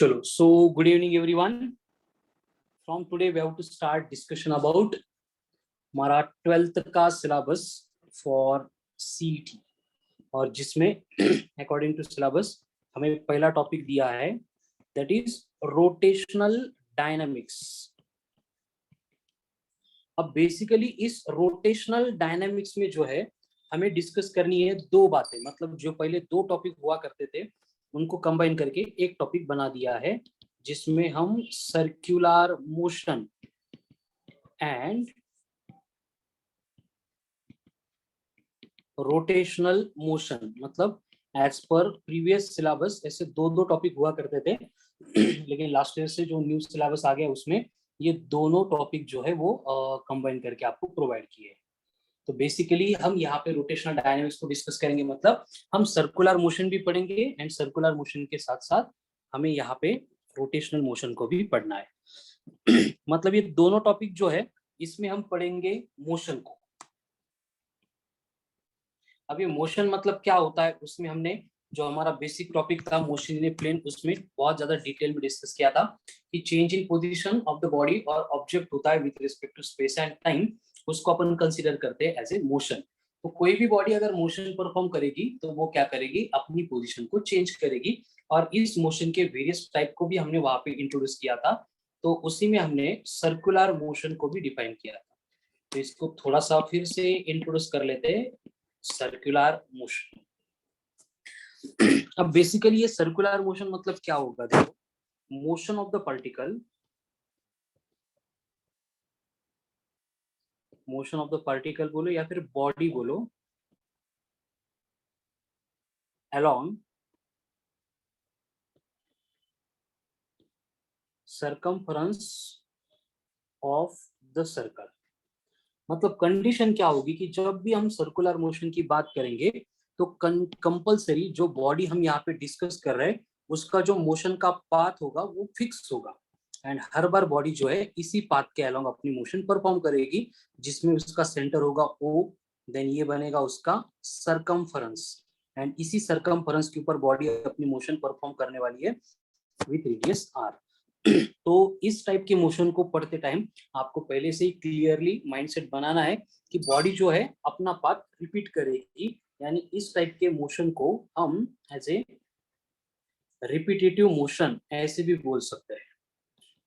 चलो, so good evening everyone. From today we have to start discussion about हमारा 12th का syllabus for CET और जिसमें according to syllabus हमें पहला टॉपिक दिया है दैट इज रोटेशनल डायनामिक्स। अब बेसिकली इस रोटेशनल डायनामिक्स में जो है हमें डिस्कस करनी है दो बातें, मतलब जो पहले दो टॉपिक हुआ करते थे उनको कंबाइन करके एक टॉपिक बना दिया है जिसमें हम circular motion and rotational motion, मतलब एज पर प्रीवियस सिलेबस ऐसे दो दो टॉपिक हुआ करते थे लेकिन लास्ट ईयर से जो न्यू सिलेबस आ गया उसमें ये दोनों टॉपिक जो है वो कंबाइन करके आपको प्रोवाइड किए। तो बेसिकली हम यहाँ पे रोटेशनल डायनामिक्स को डिस्कस करेंगे, मतलब हम सर्कुलर मोशन भी पढ़ेंगे एंड सर्कुलर मोशन के साथ साथ हमें यहाँ पे रोटेशनल मोशन को भी पढ़ना है मतलब ये दोनों टॉपिक जो है इसमें हम पढ़ेंगे मोशन को। अब ये मोशन मतलब क्या होता है, उसमें हमने जो हमारा बेसिक टॉपिक था मोशन इन ए प्लेन उसमें बहुत ज्यादा डिटेल में डिस्कस किया था कि change in position of the body और ऑब्जेक्ट होता है with respect to space and time, उसको अपन कंसीडर करते हैं एज ए मोशन। तो कोई भी बॉडी अगर मोशन परफॉर्म करेगी तो वो क्या करेगी, अपनी पोजीशन को चेंज करेगी और इस मोशन के वेरियस टाइप को भी हमने वहां पे इंट्रोड्यूस किया था। तो उसी में हमने सर्कुलर मोशन को भी डिफाइन किया था। तो इसको थोड़ा सा फिर से इंट्रोड्यूस कर लेते हैं, सर्कुलर मोशन। अब बेसिकली ये सर्कुलर मोशन मतलब क्या होगा, देखो motion of the particle, motion of the particle बोलो या फिर बॉडी बोलो along circumference of the circle. मतलब कंडीशन क्या होगी कि जब भी हम सर्कुलर मोशन की बात करेंगे तो कंपलसरी जो बॉडी हम यहाँ पे डिस्कस कर रहे हैं उसका जो मोशन का पाथ होगा वो फिक्स होगा एंड हर बार बॉडी जो है इसी पाथ के अलोंग अपनी मोशन परफॉर्म करेगी, जिसमें उसका सेंटर होगा O, देन ये बनेगा उसका सर्कमफरेंस एंड इसी सर्कमफरेंस के ऊपर बॉडी अपनी मोशन परफॉर्म करने वाली है विथ रेडियस R। तो इस टाइप के मोशन को पढ़ते टाइम आपको पहले से ही क्लियरली माइंडसेट बनाना है कि बॉडी जो है अपना पाथ रिपीट करेगी, यानी इस टाइप के मोशन को हम एज ए रिपीटेटिव मोशन ऐसे भी बोल सकते हैं।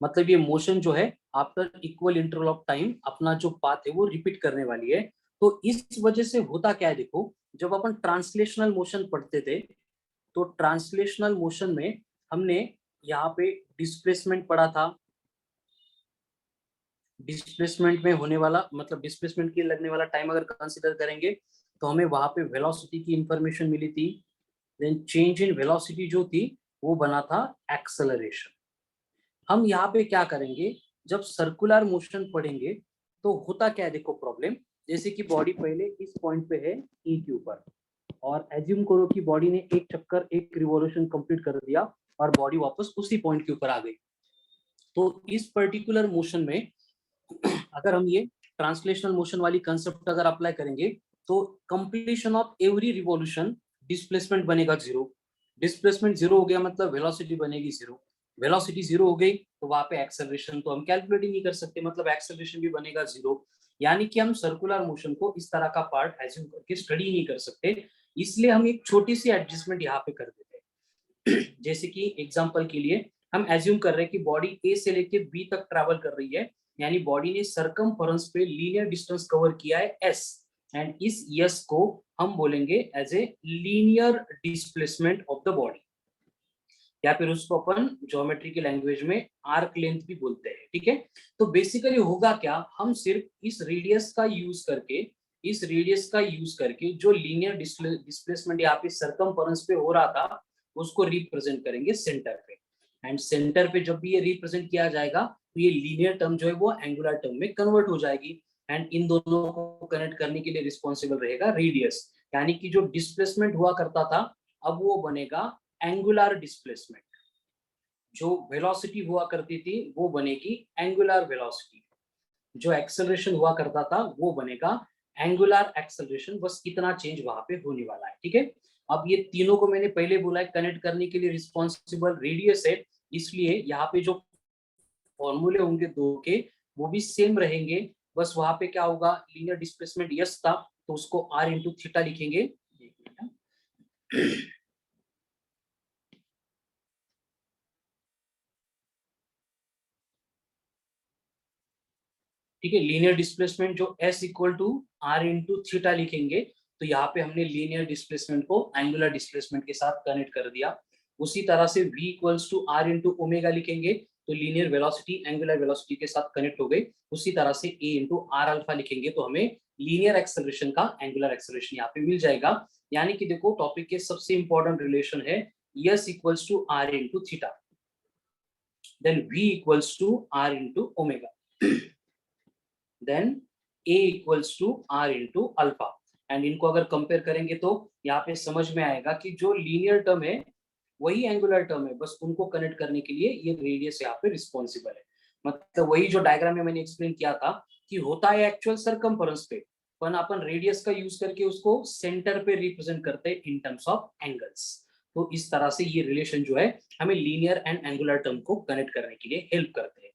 मतलब ये मोशन जो है after equal interval of time अपना जो पाथ है वो रिपीट करने वाली है। तो इस वजह से होता क्या है, देखो जब अपन ट्रांसलेशनल मोशन पढ़ते थे तो ट्रांसलेशनल मोशन में हमने यहाँ पे डिस्प्लेसमेंट पढ़ा था। डिस्प्लेसमेंट में होने वाला मतलब डिस्प्लेसमेंट के लगने वाला टाइम अगर कंसीडर करेंगे तो हमें वहां पे वेलोसिटी की इंफॉर्मेशन मिली थी। देन चेंज इन वेलोसिटी जो थी वो बना था एक्सेलरेशन। हम यहाँ पे क्या करेंगे, जब सर्कुलर मोशन पढ़ेंगे तो होता क्या है, देखो प्रॉब्लम जैसे कि बॉडी पहले इस पॉइंट पे है ई के ऊपर और एज्यूम करो कि बॉडी ने एक चक्कर एक रिवॉल्यूशन कंप्लीट कर दिया और बॉडी वापस उसी पॉइंट के ऊपर आ गई। तो इस पर्टिकुलर मोशन में अगर हम ये ट्रांसलेशनल मोशन वाली कंसेप्ट अगर अप्लाई करेंगे तो completion of every revolution displacement बनेगा जीरो। डिस्प्लेसमेंट जीरो हो गया मतलब वेलोसिटी बनेगी जीरो। वेलोसिटी जीरो हो गई तो वहां पे एक्सेलरेशन तो हम कैलकुलेट ही नहीं कर सकते, मतलब एक्सेलरेशन भी बनेगा जीरो। यानी कि हम सर्कुलर मोशन को इस तरह का पार्ट एज्यूम करके स्टडी नहीं कर सकते, इसलिए हम एक छोटी सी एडजस्टमेंट यहाँ पे कर देते हैं। जैसे कि एग्जांपल के लिए हम एज्यूम कर रहे हैं कि बॉडी ए से लेके बी तक ट्रैवल कर रही है, यानी बॉडी ने सर्कमफरेंस पे लीनियर डिस्टेंस कवर किया है s एंड इस s को हम बोलेंगे as a linear displacement of the body, या फिर उसको अपन ज्योमेट्री की लैंग्वेज में आर्क लेंथ भी बोलते हैं। ठीक है, तो बेसिकली होगा क्या, हम सिर्फ इस रेडियस का यूज करके जो लीनियर डिस्प्लेसमेंट यहाँ पे सर्कमफरेंस पे हो रहा था उसको रिप्रेजेंट करेंगे सेंटर पे एंड सेंटर पे जब भी ये रिप्रेजेंट किया जाएगा तो ये लीनियर टर्म जो है वो एंगुलर टर्म में कन्वर्ट हो जाएगी एंड इन दोनों को कनेक्ट करने के लिए रिस्पॉन्सिबल रहेगा रेडियस, यानी कि जो डिस्प्लेसमेंट हुआ करता था अब वो बनेगा एंगुलर डिस्प्लेसमेंट। जो वेलोसिटी हुआ करती थी वो बनेगी एंगुलर वेलोसिटी, जो एक्सेलरेशन हुआ करता था वो बनेगा एंगुलर एक्सेलरेशन। बस इतना चेंज वहां पे होने वाला है। ठीक है, अब ये तीनों को मैंने पहले बोला है कनेक्ट करने के लिए रिस्पॉन्सिबल रेडियस है, इसलिए यहाँ पे जो फॉर्मूले होंगे दो के वो भी सेम रहेंगे, बस वहां पे क्या होगा, लीनियर डिस्प्लेसमेंट यस था तो उसको आर इंटू थीटा लिखेंगे। ठीक है, लीनियर डिस्प्लेसमेंट जो s equal to are into theta लिखेंगे, तो यहाँ पे हमने लीनियर डिस्प्लेसमेंट को एंगुलर डिस्प्लेसमेंट के साथ कनेक्ट कर दिया। उसी तरह से v equals to are into omega लिखेंगे, तो लीनियर वेलोसिटी एंगुलर वेलोसिटी के साथ कनेक्ट हो गई। उसी तरह से a इंटू आर अल्फा लिखेंगे तो हमें लीनियर एक्सेलरेशन का एंगुलर एक्सेलरेशन यहाँ पे मिल जाएगा। यानी कि देखो टॉपिक के सबसे इंपॉर्टेंट रिलेशन है s equals to are into theta, then v equals to are into omega, then a equals to are into alpha. And इनको अगर कंपेयर करेंगे तो यहाँ पे समझ में आएगा कि जो लीनियर टर्म है वही एंगुलर टर्म है, बस उनको कनेक्ट करने के लिए ये रेडियस यहाँ पे रिस्पॉन्सिबल है। मतलब वही जो डायग्राम में मैंने एक्सप्लेन किया था कि होता है एक्चुअल सरकमफेरेंस पे, पर अपन रेडियस का यूज करके उसको सेंटर पे रिप्रेजेंट करते हैं इन टर्म्स ऑफ एंगल्स। तो इस तरह से ये रिलेशन जो है हमें लीनियर एंड एंगुलर टर्म को कनेक्ट करने के लिए हेल्प करते हैं।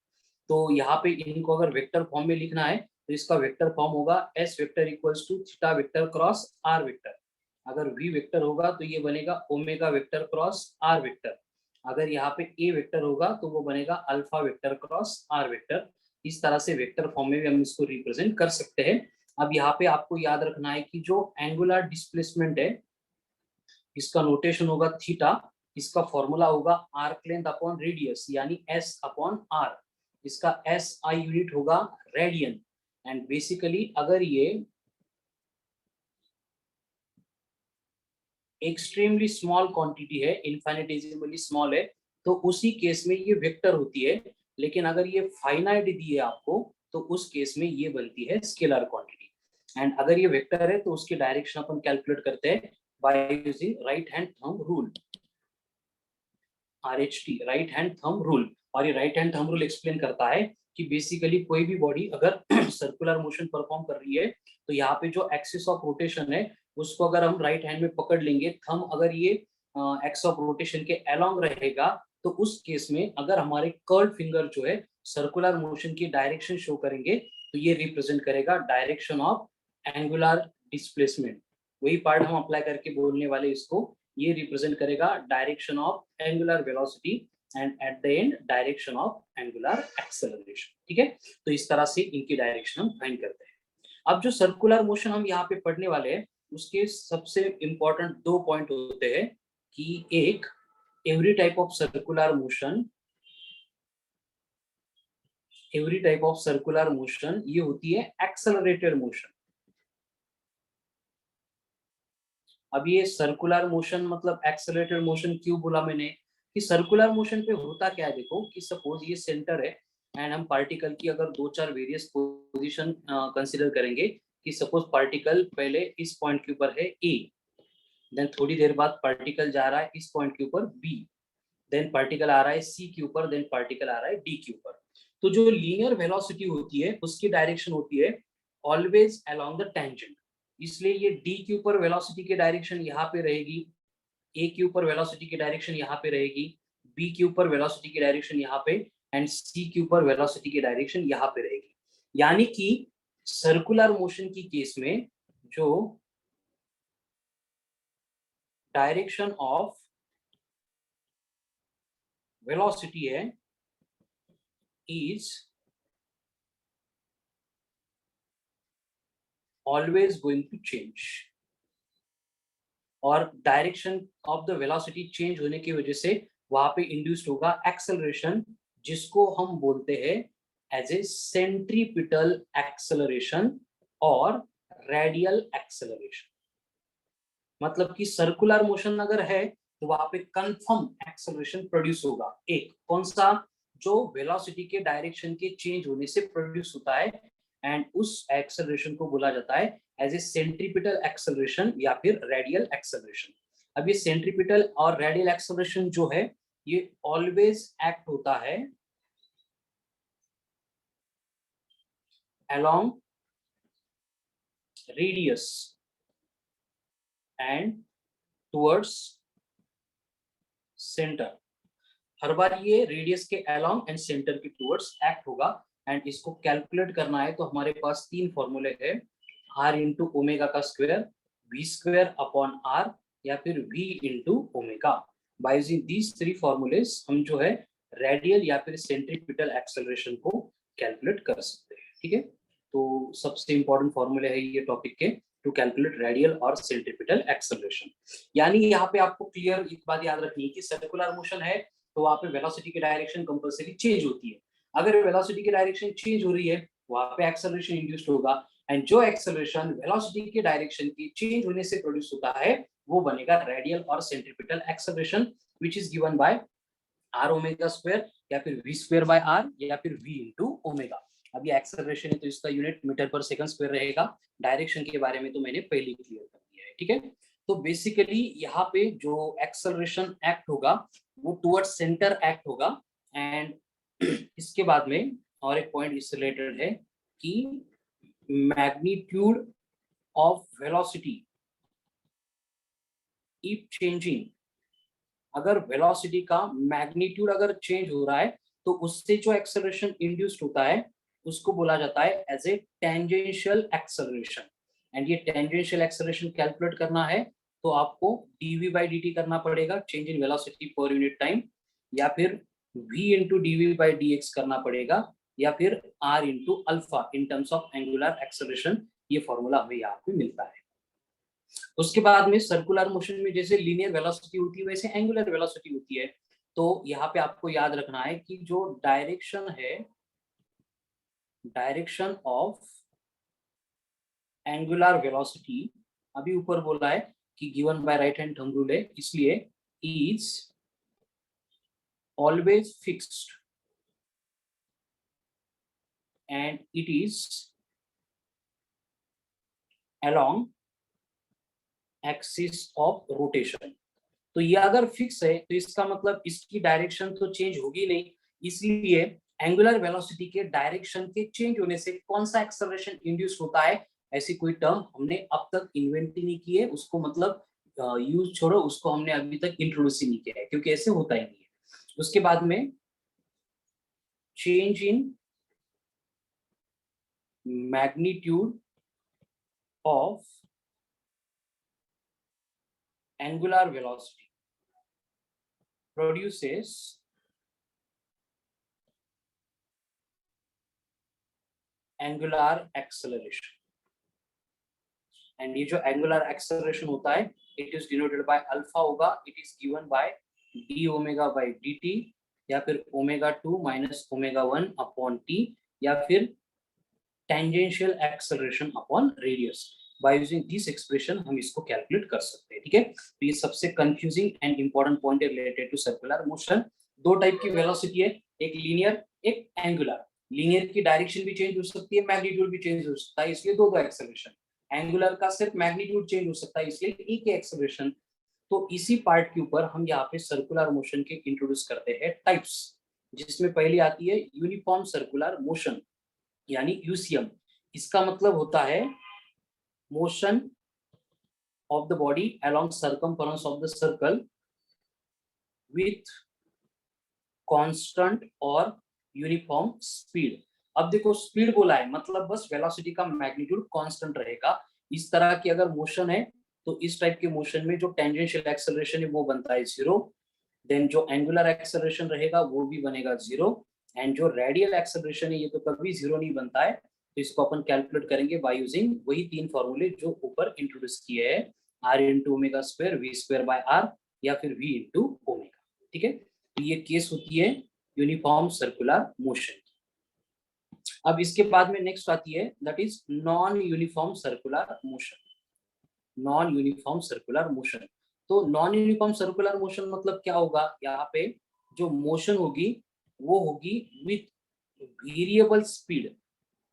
तो यहाँ पे इनको अगर वेक्टर फॉर्म में लिखना है तो इसका वेक्टर फॉर्म होगा s vector equals to theta vector cross r vector. अगर v वेक्टर होगा तो ये बनेगा omega vector cross r vector. अगर यहाँ पे a वेक्टर होगा तो वो बनेगा alpha vector cross r vector. इस तरह से वेक्टर फॉर्म में भी हम इसको रिप्रेजेंट कर सकते हैं। अब यहाँ पे आपको याद रखना है कि जो एंगुलर डिस्प्लेसमेंट है इसका नोटेशन होगा थीटा, इसका फॉर्मूला होगा आर्क लेंथ अपॉन रेडियस यानी s अपॉन r, इसका SI यूनिट होगा रेडियन। एंड बेसिकली अगर ये एक्सट्रीमली स्मॉल क्वांटिटी है, इनफाइनिटेसिमली स्मॉल है, तो उसी केस में ये वेक्टर होती है। लेकिन अगर ये फाइनाइट दी है आपको तो उस केस में ये बनती है स्केलर क्वांटिटी। एंड अगर ये वेक्टर है तो उसकी डायरेक्शन अपन कैलकुलेट करते हैं by using right hand thumb rule, RHT, right hand thumb rule. और ये right hand thumb rule explain करता है कि बेसिकली कोई भी बॉडी अगर सर्कुलर मोशन परफॉर्म कर रही है तो यहाँ पे जो एक्सिस ऑफ रोटेशन है उसको अगर हम राइट हैंड में पकड़ लेंगे, थंब अगर ये एक्स ऑफ रोटेशन के अलोंग रहेगा, तो उस केस में अगर हमारे कर्व फिंगर जो है सर्कुलर मोशन की डायरेक्शन शो करेंगे तो ये रिप्रेजेंट करेगा डायरेक्शन ऑफ एंगुलर डिस्प्लेसमेंट। वही पार्ट हम अप्लाई करके बोलने वाले इसको, ये रिप्रेजेंट करेगा direction of angular velocity and at the end direction of angular acceleration. ठीक है, तो इस तरह से इनकी डायरेक्शन हम फाइंड करते हैं। अब जो सर्कुलर मोशन हम यहाँ पे पढ़ने वाले हैं उसके सबसे इंपॉर्टेंट दो पॉइंट होते हैं कि एक, every type of circular motion, every type of circular motion ये होती है एक्सेलरेटेड मोशन। अब ये सर्कुलर मोशन मतलब एक्सेलरेटेड मोशन क्यों बोला मैंने, कि सर्कुलर मोशन पे होता क्या है, देखो कि सपोज ये सेंटर है एंड हम पार्टिकल की अगर दो चार वेरियस पोजीशन कंसीडर करेंगे कि सपोज पार्टिकल पहले इस पॉइंट के ऊपर है ए, देन थोड़ी देर बाद पार्टिकल जा रहा है इस पॉइंट के ऊपर बी, देन पार्टिकल आ रहा है सी के ऊपर, देन पार्टिकल आ रहा है डी के ऊपर। तो जो लीनियर वेलोसिटी होती है उसकी डायरेक्शन होती है ऑलवेज अलोंग द टेंजेंट। इसलिए ये डी के ऊपर वेलोसिटी की डायरेक्शन यहाँ पे रहेगी, ए के ऊपर वेलोसिटी की डायरेक्शन यहाँ पे रहेगी, बी के ऊपर वेलोसिटी की डायरेक्शन यहाँ पे, एंड सी के ऊपर वेलोसिटी की डायरेक्शन यहाँ पे रहेगी। यानी कि सर्कुलर मोशन की केस में जो डायरेक्शन ऑफ वेलोसिटी है is always going to change, और direction of the velocity change होने की वजह से वहां पे इंड्यूस्ड होगा एक्सेलरेशन, जिसको हम बोलते हैं एज ए सेंट्रीपिटल एक्सेलरेशन और रेडियल एक्सेलरेशन। मतलब कि सर्कुलर मोशन अगर है तो वहां पे कंफर्म एक्सेलरेशन प्रोड्यूस होगा, एक कौन सा, जो वेलोसिटी के डायरेक्शन के चेंज होने से प्रोड्यूस होता है, एंड उस एक्सेलरेशन को बोला जाता है एज ए सेंट्रीपिटल एक्सेलरेशन या फिर रेडियल एक्सेलरेशन। अब ये सेंट्रीपिटल और रेडियल एक्सेलरेशन जो है ये ऑलवेज एक्ट होता है along radius and towards center। हर बार ये रेडियस के अलोंग एंड सेंटर के टुवर्ड्स एक्ट होगा एंड इसको कैलकुलेट करना है तो हमारे पास तीन फॉर्मूले है, r इंटू ओमेगा का square, v square upon r या फिर v into omega. By using these three formulas हम जो है रेडियल या फिर सेंट्रीपिटल एक्सेलरेशन को कैलकुलेट कर सकते हैं। ठीक है, तो सबसे इंपॉर्टेंट फॉर्मूले है ये टॉपिक के टू कैलकुलेट रेडियल और सेंट्रीपिटल एक्सेलरेशन। यानी यहाँ पे आपको क्लियर एक बात याद रखनी है कि सर्कुलर मोशन है तो वहाँ पे वेलोसिटी की डायरेक्शन कंपल्सरी चेंज होती है। अगर वेलोसिटी की डायरेक्शन चेंज हो रही है वहाँ पे एक्सेलरेशन इंड्यूस्ड होगा एंड जो एक्सेलरेशन वेलोसिटी के डायरेक्शन की चेंज होने से प्रोड्यूस होता है वो बनेगा रेडियल और centripetal acceleration which is given bye r omega square या फिर v स्क्वायर बाय r या फिर v इनटू ओमेगा। अब ये एक्सेलरेशन है तो इसका यूनिट मीटर पर सेकंड स्क्वायर रहेगा। डायरेक्शन के बारे में तो मैंने पहले ही क्लियर कर दिया है। ठीक है, तो बेसिकली यहाँ पे जो एक्सेलरेशन एक्ट होगा वो टुवर्ड्स सेंटर एक्ट होगा एंड इसके बाद में और एक पॉइंट इससे रिलेटेड है कि magnitude of velocity keep changing. अगर वेलोसिटी का मैग्नीट्यूड अगर चेंज हो रहा है तो उससे जो एक्सेलरेशन इंड्यूस्ड होता है उसको बोला जाता है as a tangential acceleration and ये टेंजेंशियल एक्सेलरेशन कैलकुलेट करना है तो आपको dv by dt करना पड़ेगा, change in velocity per unit time, या फिर v into dv by dx करना पड़ेगा, या फिर r into alpha in terms of angular acceleration. ये फॉर्मूला हमें यहाँ पे मिलता है। उसके बाद में सर्कुलर मोशन में जैसे लीनियर वेलोसिटी होती है वैसे एंगुलर वेलोसिटी होती है। तो यहाँ पे आपको याद रखना है कि जो डायरेक्शन है, डायरेक्शन ऑफ एंगुलर वेलोसिटी अभी ऊपर बोला है कि given by right hand thumb rule है, इसलिए is always fixed and it is along axis of rotation. तो ये अगर फिक्स है तो इसका मतलब इसकी डायरेक्शन तो चेंज होगी नहीं, इसलिए एंगुलर वेलोसिटी के डायरेक्शन के चेंज होने से कौन सा एक्सेलरेशन इंड्यूस होता है ऐसी कोई टर्म हमने अब तक इन्वेंट ही नहीं की है, उसको मतलब यूज छोड़ो, उसको हमने अभी तक इंट्रोड्यूस ही नहीं किया है क्योंकि ऐसे होता ही नहीं है। उसके बाद में change in magnitude of angular velocity produces angular acceleration and ये जो angular acceleration होता है it is denoted by alpha होगा, it is given by d omega by dt या फिर omega 2 minus omega 1 upon t या फिर tangential acceleration upon radius। Bye using this expression हम इसको कैलकुलेट कर सकते हैं। ठीक है, तो ये सबसे कंफ्यूजिंग एंड इंपॉर्टेंट पॉइंट है रिलेटेड टू सर्कुलर मोशन। दो टाइप की वेलोसिटी है, एक लीनियर एक एंगुलर। लीनियर की डायरेक्शन भी चेंज हो सकती है, मैग्नीट्यूड भी चेंज हो सकता है, इसलिए दो एक्सेलरेशन। एंगुलर का सिर्फ मैग्नीट्यूड चेंज हो सकता है, इसलिए एक ही एक्सेलरेशन। तो इसी पार्ट के ऊपर हम यहाँ पे सर्कुलर मोशन के इंट्रोड्यूस करते हैं टाइप्स, जिसमें पहली आती है यूनिफॉर्म सर्कुलर मोशन यानी यूसीएम। इसका मतलब होता है motion of the body along circumference of the circle with constant और यूनिफॉर्म स्पीड। अब देखो स्पीड बोला है मतलब बस वेलोसिटी का मैग्नीट्यूड कांस्टेंट रहेगा। इस तरह की अगर मोशन है तो इस टाइप के मोशन में जो टेंजेंशियल एक्सेलरेशन है वो बनता है 0, देन जो एंगुलर एक्सेलरेशन रहेगा वो भी बनेगा 0 एंड जो रेडियल एक्सेलरेशन है ये तो कभी 0 नहीं बनता है। तो इसको अपन कैलकुलेट करेंगे बाय यूजिंग वही तीन फॉर्मूले जो ऊपर इंट्रोड्यूस किए हैं, r into omega square, v square by r या फिर v इंटू ओमेगा। ठीक है, तो ये केस होती है यूनिफॉर्म सर्कुलर मोशन की। अब इसके बाद में नेक्स्ट आती है that is non uniform circular motion. Non uniform circular motion, तो नॉन यूनिफॉर्म सर्कुलर मोशन मतलब क्या होगा, यहाँ पे जो मोशन होगी वो होगी विथ वेरिएबल स्पीड,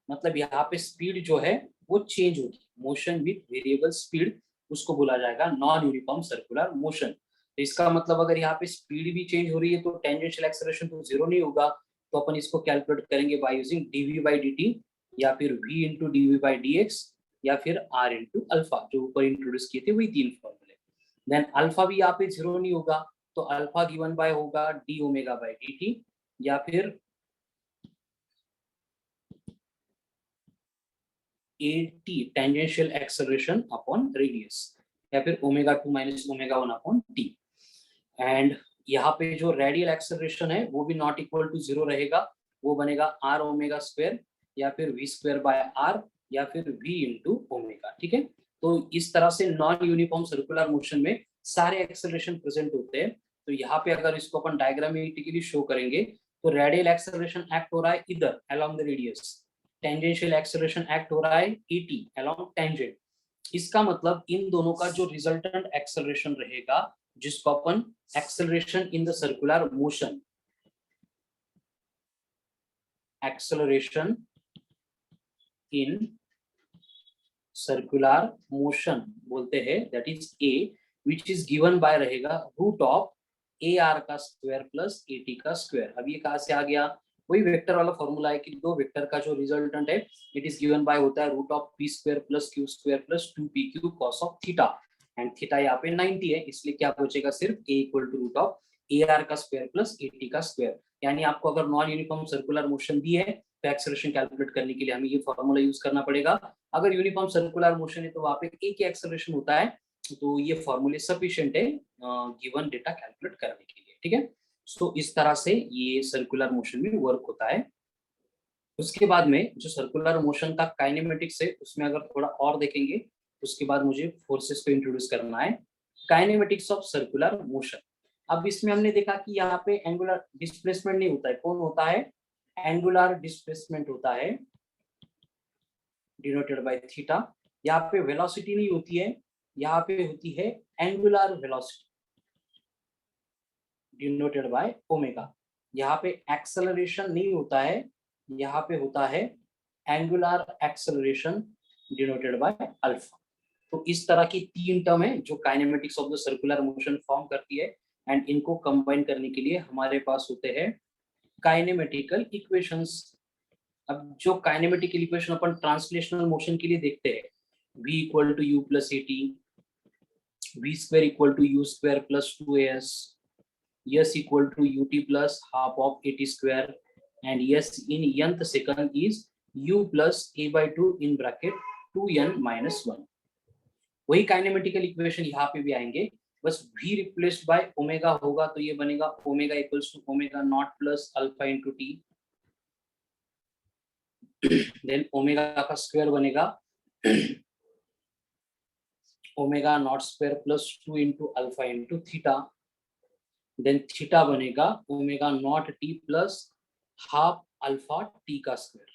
मतलब यहाँ पे स्पीड जो है वो चेंज होगी। मोशन विथ वेरिएबल स्पीड उसको बोला जाएगा नॉन यूनिफॉर्म सर्कुलर मोशन। तो इसका मतलब अगर यहाँ पे स्पीड भी चेंज हो रही है तो टेंजेंशियल एक्सेलरेशन तो 0 नहीं होगा। तो अपन इसको कैलकुलेट करेंगे by using dv by dt या फिर v into dv by dx या फिर r इंटू अल्फा, जो ऊपर इंट्रोड्यूस किए थे वही तीन फॉर्मूले। देन अल्फा भी यहाँ पे 0 नहीं होगा तो अल्फा गिवन बाय होगा D omega by D T, या फिर A T tangential acceleration upon radius, या फिर omega 2 minus omega 1 upon T. And यहाँ पे जो रेडियल एक्सेलरेशन है वो भी नॉट इक्वल टू 0 रहेगा, वो बनेगा आर ओमेगा स्क्वायर या फिर वी स्क्वायर बाय आर या फिर वी इंटू ओमेगा। ठीक है, तो इस तरह से नॉन यूनिफॉर्म सर्कुलर मोशन में सारे एक्सेलरेशन प्रेजेंट होते हैं। तो यहाँ पे अगर इसको अपन डायग्रामेटिकली शो करेंगे तो रेडियल एक्सेलरेशन एक्ट हो रहा है इधर along the radius, tangential acceleration act हो रहा है एटी अलोंग टेंजेंट। इसका मतलब इन दोनों का जो रिजल्टेंट एक्सेलरेशन रहेगा, जिसको अपन acceleration in the circular motion, acceleration in circular motion बोलते हैं, that is A, which is given by रहेगा रूट ऑफ ए आर का स्क्वायर प्लस ए टी का स्क्वायर। अब ये कहाँ से आ गया, वही वेक्टर वाला फॉर्मूला है कि दो वेक्टर का जो रिजल्टेंट है इट इज गिवन बाय होता है root of p square plus q square plus 2pq cos of theta, and theta यहाँ पे 90 है, इसलिए क्या बचेगा सिर्फ a equal to root of A R का स्क्वायर प्लस ए टी का स्क्वायर। यानी आपको अगर नॉन यूनिफॉर्म सर्कुलर मोशन दी है तो एक्सेलरेशन कैलकुलेट करने के लिए हमें ये फॉर्मूला यूज करना पड़ेगा। अगर यूनिफॉर्म सर्कुलर मोशन है तो वहां पे एक ही एक्सेलरेशन होता है, तो ये फॉर्मूले सफिशिएंट है गिवन डेटा कैलकुलेट करने के लिए। ठीक है, सो इस तरह से ये सर्कुलर मोशन में वर्क होता है। उसके बाद में जो सर्कुलर मोशन का काइनेमेटिक्स है उसमें अगर थोड़ा और देखेंगे, उसके बाद मुझे फोर्सेस को इंट्रोड्यूस करना है, काइनेमेटिक्स ऑफ सर्कुलर मोशन। अब इसमें हमने देखा कि यहाँ पे एंगुलर डिस्प्लेसमेंट नहीं होता है, कौन होता है, एंगुलर डिस्प्लेसमेंट होता है डिनोटेड बाय थीटा। यहाँ पे वेलोसिटी नहीं होती है, यहाँ पे होती है angular velocity denoted by omega. यहाँ पे एक्सेलरेशन नहीं होता है, यहाँ पे होता है angular acceleration denoted by alpha. तो इस तरह की तीन टर्म है जो kinematics of the circular motion form करती है, एंड इनको कंबाइन करने के लिए हमारे पास होते हैं काइनेमेटिकल इक्वेशंस। अब जो काइनेमेटिकल इक्वेशन अपन ट्रांसलेशनल मोशन के लिए देखते हैं, v equal to u plus A t, v square equal to u square plus 2as, s equal to ut plus half of at square, and s in nth second is u plus a by 2 in bracket 2n minus 1। वही kinematical equation यहाँ पे भी आएंगे, बस v replaced by omega होगा तो ये बनेगा omega equals to omega not plus alpha into T, then omega का स्क्वायर बनेगा omega not square plus 2 into alpha into theta, then theta बनेगा omega not T plus half alpha T का square,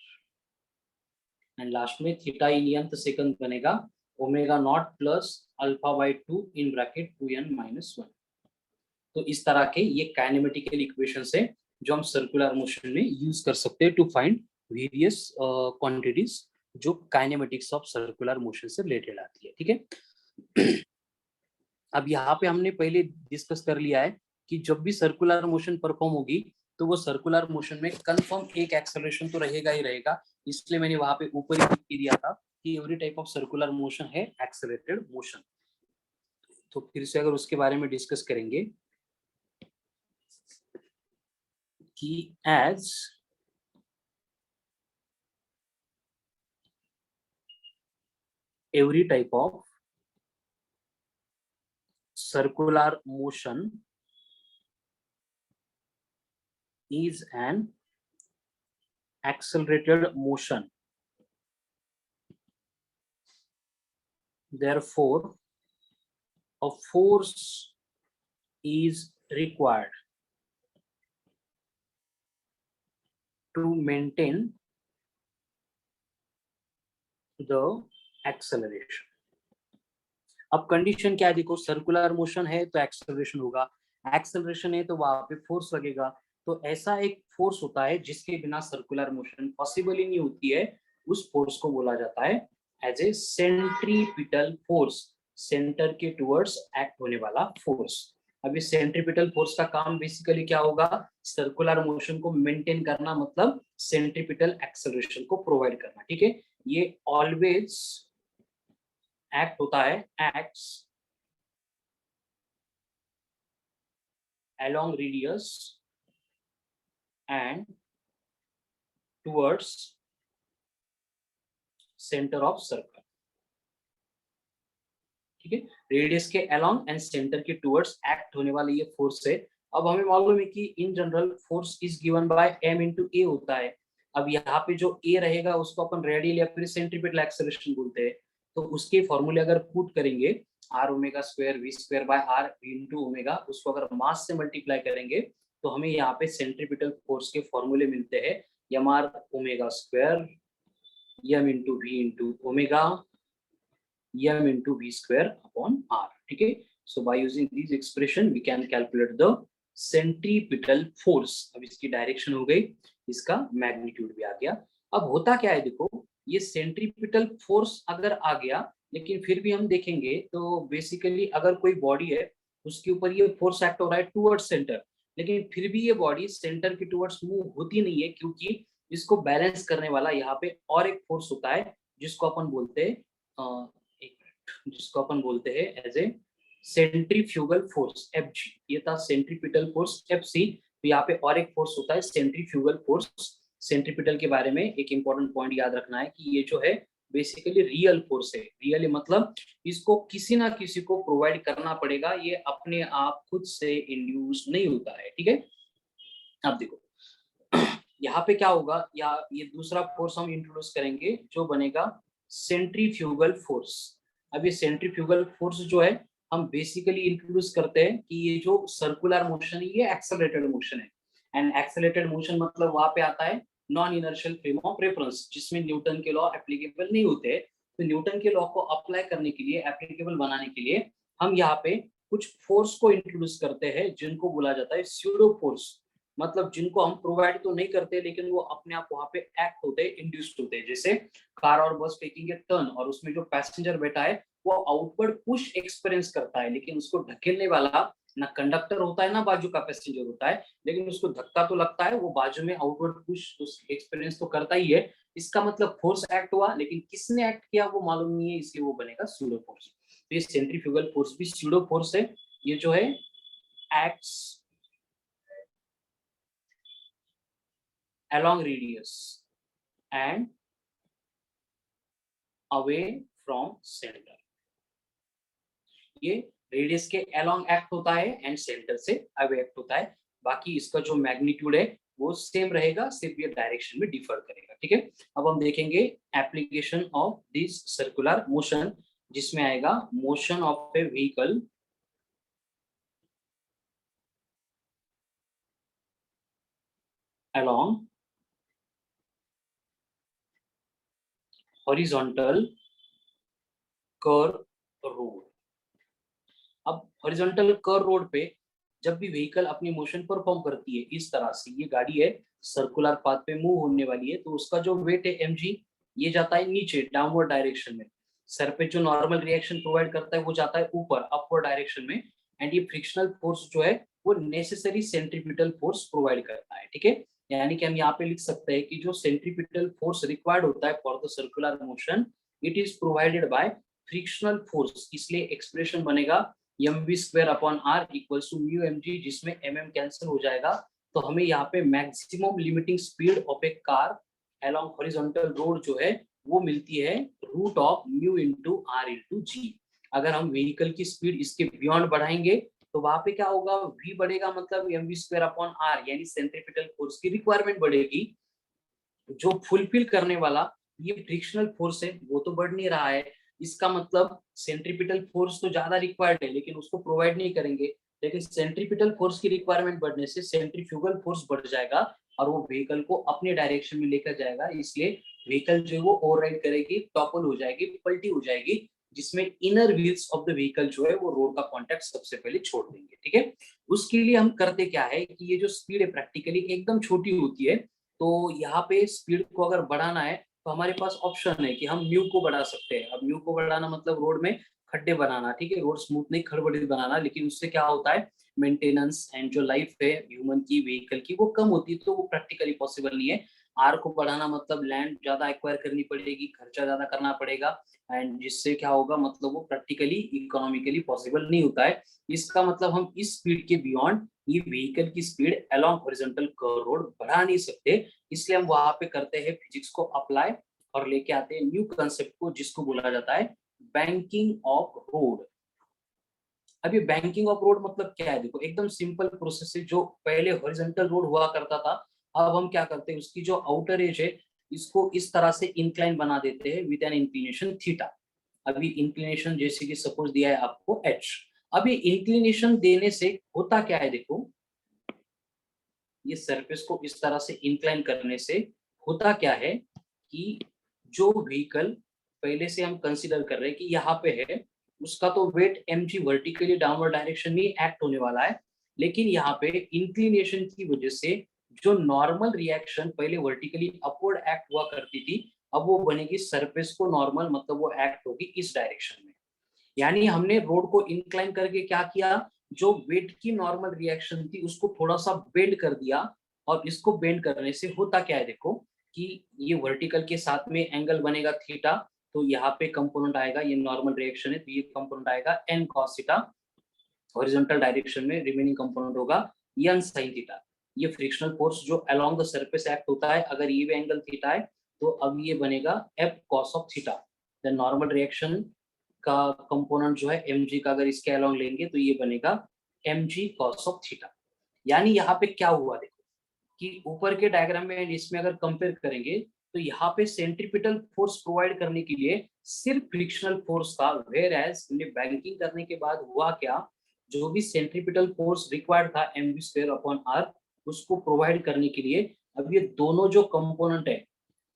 and last में theta in nth second बनेगा omega not plus alpha by 2 in bracket 2n minus 1। तो इस तरह के ये kinematical equations है जो हम सर्कुलर मोशन में यूज कर सकते हैं टू फाइंड वेरियस क्वांटिटीज जो काइनेमेटिक्स ऑफ सर्कुलर मोशन से रिलेटेड आती है। ठीक है, अब यहाँ पे हमने पहले डिस्कस कर लिया है कि जब भी सर्कुलर मोशन परफॉर्म होगी तो वो सर्कुलर मोशन में कंफर्म एक एक्सेलरेशन तो रहेगा ही रहेगा, इसलिए मैंने वहां पे ऊपर ही लिख दिया था कि every type of circular motion है एक्सेलरेटेड मोशन। तो फिर से अगर उसके बारे में डिस्कस करेंगे कि as every type of circular motion is an accelerated motion, therefore a force is required to maintain the acceleration। अब कंडीशन क्या है, देखो सर्कुलर मोशन है तो एक्सेलरेशन होगा, एक्सेलरेशन है तो वहां पे फोर्स लगेगा, तो ऐसा एक फोर्स होता है जिसके बिना सर्कुलर मोशन पॉसिबल ही नहीं होती है, उस फोर्स को बोला जाता है as a centripetal force, centre के टुवर्ड्स एक्ट होने वाला फोर्स। अब इस सेंट्रीपिटल फोर्स का काम बेसिकली क्या होगा, सर्कुलर मोशन को मेंटेन करना, मतलब सेंट्रीपिटल एक्सेलरेशन को प्रोवाइड करना। ठीक है, ये ऑलवेज एक्ट होता है, acts along radius and towards center of circle. ठीक है, रेडियस के अलोंग एंड सेंटर के टुवर्ड्स एक्ट होने वाली ये फोर्स है। अब हमें मालूम है कि in general force is given bye m into a होता है। अब यहाँ पे जो a रहेगा उसको अपन रेडियल या फिर सेंट्रीपिटल एक्सेलरेशन बोलते हैं। तो उसके फॉर्मूले अगर पुट करेंगे r omega square v square by r v into omega, उसको अगर मास से मल्टीप्लाई करेंगे तो हमें यहाँ पे सेंट्रीपिटल फोर्स के फॉर्मूले मिलते हैं mr omega square m into v into omega m into v square upon r. ठीक है, so by using these expression we can calculate the centripetal force. अब इसकी डायरेक्शन हो गई, इसका मैग्नीट्यूड भी आ गया। अब होता क्या है, देखो ये सेंट्रीपिटल फोर्स अगर आ गया, लेकिन फिर भी हम देखेंगे तो बेसिकली अगर कोई बॉडी है उसके ऊपर ये फोर्स एक्ट हो रहा है टुवर्ड्स सेंटर, लेकिन फिर भी ये बॉडी सेंटर के टुवर्ड्स मूव होती नहीं है, क्योंकि इसको बैलेंस करने वाला यहाँ पे और एक फोर्स होता है जिसको अपन बोलते हैं as a centrifugal force Fg। ये था सेंट्रीपिटल फोर्स Fc। तो यहाँ पे और एक फोर्स होता है सेंट्रीफ्यूगल फोर्स। सेंट्रीपिटल के बारे में एक इंपॉर्टेंट पॉइंट याद रखना है कि ये जो है बेसिकली रियल फोर्स है। रियल मतलब इसको किसी ना किसी को प्रोवाइड करना पड़ेगा, ये अपने आप खुद से इंड्यूस नहीं होता है। ठीक है, अब देखो यहाँ पे क्या होगा, या ये दूसरा फोर्स हम इंट्रोड्यूस करेंगे जो बनेगा सेंट्रीफ्यूगल फोर्स। अब ये सेंट्रीफ्यूगल फोर्स जो है हम बेसिकली इंट्रोड्यूस करते हैं कि ये जो सर्कुलर मोशन है ये एक्सेलरेटेड मोशन है। एंड एक्सेलरेटेड मोशन मतलब वहां पे आता है non inertial frame of reference, जिसमें न्यूटन के लॉ एप्लीकेबल नहीं होते। तो न्यूटन के लॉ को अप्लाई करने के लिए, एप्लीकेबल बनाने के लिए हम यहाँ पे कुछ फोर्स को इंट्रोड्यूस करते हैं जिनको बोला जाता है स्यूडो फोर्स। मतलब जिनको हम प्रोवाइड तो नहीं करते लेकिन वो अपने आप वहां पे एक्ट होते हैं, इंड्यूस्ड होते हैं। जैसे कार और बस टेकिंग ए टर्न और उसमें जो पैसेंजर बैठा है वो आउटवर्ड पुश एक्सपीरियंस करता है, लेकिन उसको ढकेलने वाला ना कंडक्टर होता है ना बाजू का पैसेंजर होता है, लेकिन उसको धक्का तो लगता है, वो बाजू में आउटवर्ड पुश एक्सपीरियंस तो करता ही है। इसका मतलब फोर्स एक्ट हुआ, लेकिन किसने एक्ट किया वो मालूम नहीं है, इसलिए वो बनेगा स्यूडो फोर्स। तो ये सेंट्रीफ्यूगल फोर्स भी स्यूडो फोर्स है। ये जो है acts along radius and away from center। ये रेडियस के along एक्ट होता है एंड सेंटर से अवे एक्ट होता है। बाकी इसका जो मैग्नीट्यूड है वो सेम रहेगा, सिर्फ ये डायरेक्शन में डिफर करेगा। ठीक है, अब हम देखेंगे application of this circular motion, जिसमें आएगा motion of A vehicle along horizontal curve road। अब हॉरिजॉन्टल कर्व रोड पे जब भी व्हीकल अपनी मोशन परफॉर्म करती है, इस तरह से ये गाड़ी है सर्कुलर पाथ पे मूव होने वाली है, तो उसका जो वेट है mg ये जाता है नीचे डाउनवर्ड डायरेक्शन में। सर पे जो नॉर्मल रिएक्शन प्रोवाइड करता है वो जाता है ऊपर अपवर्ड डायरेक्शन में। एंड ये फ्रिक्शनल फोर्स जो है वो नेसेसरी सेंट्रीपिटल फोर्स प्रोवाइड करता है। ठीक है, यानी कि हम यहाँ पे लिख सकते हैं कि जो सेंट्रीपिटल फोर्स रिक्वायर्ड होता है for the circular motion, it is provided by frictional force. इसलिए एक्सप्रेशन बनेगा mv square upon r equals to mu mg, जिसमें mm कैंसिल हो जाएगा। तो हमें यहाँ पे maximum limiting speed of a car along horizontal road जो है वो मिलती है root of mu into r into G. अगर हम व्हीकल की स्पीड इसके बियॉन्ड बढ़ाएंगे तो वहां पे क्या होगा, v बढ़ेगा, मतलब mv स्क्वायर अपॉन r, यानी सेंट्रीपिटल फोर्स की रिक्वायरमेंट बढ़ेगी। जो फुलफिल करने वाला ये फ्रिक्शनल फोर्स है वो तो बढ़ नहीं रहा है, इसका मतलब सेंट्रीपिटल फोर्स तो ज्यादा रिक्वायर्ड है लेकिन उसको प्रोवाइड नहीं करेंगे। लेकिन सेंट्रीपिटल फोर्स की रिक्वायरमेंट बढ़ने से सेंट्रीफ्यूगल फोर्स बढ़ जाएगा और वो व्हीकल को अपने डायरेक्शन में लेकर जाएगा। इसलिए व्हीकल जो है वो ओवरराइड करेगी, टॉपल हो जाएगी, पलटी हो जाएगी, जिसमें inner wheels of the vehicle जो है वो रोड का कांटेक्ट सबसे पहले छोड़ देंगे। ठीक है, उसके लिए हम करते क्या है कि ये जो स्पीड है प्रैक्टिकली एकदम छोटी होती है। तो यहाँ पे स्पीड को अगर बढ़ाना है तो हमारे पास ऑप्शन है कि हम म्यू को बढ़ा सकते हैं। अब म्यू को बढ़ाना मतलब रोड में खड्डे बनाना, ठीक है, रोड स्मूथ नहीं खड़बड़ी बनाना, लेकिन उससे क्या होता है मेंटेनेंस एंड जो लाइफ है ह्यूमन की व्हीकल की वो कम होती है, तो वो प्रैक्टिकली पॉसिबल नहीं है। आर को बढ़ाना मतलब लैंड ज्यादा एक्वायर करनी पड़ेगी, खर्चा ज्यादा करना पड़ेगा, एंड जिससे क्या होगा मतलब वो प्रैक्टिकली इकोनॉमिकली पॉसिबल नहीं होता है। इसका मतलब हम इस स्पीड के बियॉन्ड ये व्हीकल की speed along horizontal curve road बढ़ा नहीं सकते, इसलिए हम वहां पे करते हैं फिजिक्स को अप्लाई और लेके आते हैं न्यू कंसेप्ट को जिसको बोला जाता है बैंकिंग ऑफ रोड। अब ये बैंकिंग ऑफ रोड मतलब क्या है, देखो एकदम सिंपल प्रोसेस है। जो पहले हॉरिजॉन्टल रोड हुआ करता था, अब हम क्या करते हैं उसकी जो आउटर एज है इसको इस तरह से इंक्लाइन बना देते हैं विद एन इंक्लिनेशन थीटा। अभी इंक्लिनेशन जैसे कि सपोज दिया है आपको एच। अभी इंक्लिनेशन देने से होता क्या है, देखो ये सरफेस को इस तरह से इंक्लाइन करने से होता क्या है कि जो व्हीकल पहले से हम कंसीडर कर रहे हैं कि यहाँ पे है, उसका तो weight mg vertically downward direction में एक्ट होने वाला है, लेकिन यहाँ पे इंक्लिनेशन की वजह से जो नॉर्मल रिएक्शन पहले वर्टिकली अपवर्ड एक्ट हुआ करती थी, अब वो बनेगी सरफेस को नॉर्मल, मतलब वो एक्ट होगी इस डायरेक्शन में। यानी हमने रोड को इंक्लाइन करके क्या किया, जो वेट की नॉर्मल रिएक्शन थी उसको थोड़ा सा बेंड कर दिया, और इसको बेंड करने से होता क्या है, देखो कि ये वर्टिकल के साथ में एंगल बनेगा थीटा, तो यहाँ पे कंपोनेंट आएगा, ये नॉर्मल रिएक्शन है तो ये कंपोनेंट आएगा n cos theta, horizontal direction में रिमेनिंग कंपोनेंट होगा n sin थीटा। ये फ्रिक्शनल फोर्स जो अलोंग द सरफेस एक्ट होता है, अगर ये एंगल थीटा है तो अब ये बनेगा f cos of theta. The normal reaction का कंपोनेंट जो है mg का अगर इसके अलोंग लेंगे तो ये बनेगा mg cos ऑफ थीटा। यानी यहाँ पे क्या हुआ, देखो कि ऊपर के डायग्राम में इसमें अगर कंपेयर करेंगे तो यहाँ पे सेंट्रीपिटल फोर्स प्रोवाइड करने के लिए सिर्फ फ्रिक्शनल फोर्स था, वेयर एज हमने बैंकिंग करने के बाद हुआ क्या, जो भी सेंट्रीपिटल फोर्स रिक्वायर्ड था mv स्क्वायर अपॉन आर उसको प्रोवाइड करने के लिए अब ये दोनों जो कंपोनेंट है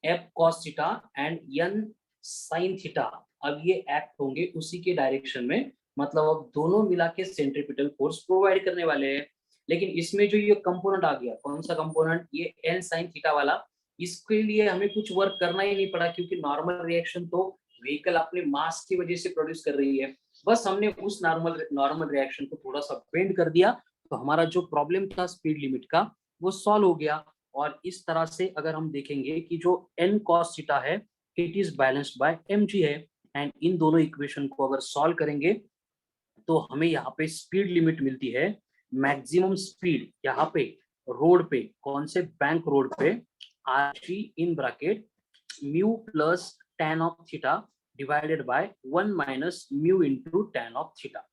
f cos theta and n sin theta, अब ये एक्ट होंगे उसी के डायरेक्शन में, मतलब अब दोनों मिला के सेंट्रीपिटल फोर्स प्रोवाइड करने वाले हैं। लेकिन इसमें जो ये कंपोनेंट आ गया, कौन सा कंपोनेंट, ये n sin थीटा वाला, इसके लिए हमें कुछ वर्क करना ही नहीं पड़ा क्योंकि नॉर्मल रिएक्शन तो व्हीकल अपने मास की वजह से प्रोड्यूस कर रही है। बस हमने उस नॉर्मल रिएक्शन को थोड़ा सा बेंड कर दिया, तो हमारा जो प्रॉब्लम था स्पीड लिमिट का वो सॉल्व हो गया। और इस तरह से अगर हम देखेंगे कि जो n cos थीटा है it is balanced bye mg है, एंड इन दोनों इक्वेशन को अगर सॉल्व करेंगे तो हमें यहाँ पे स्पीड लिमिट मिलती है, मैक्सिमम स्पीड यहाँ पे रोड पे, कौन से बैंक रोड पे, r g in bracket mu plus tan of theta divided by 1 minus mu into tan of theta.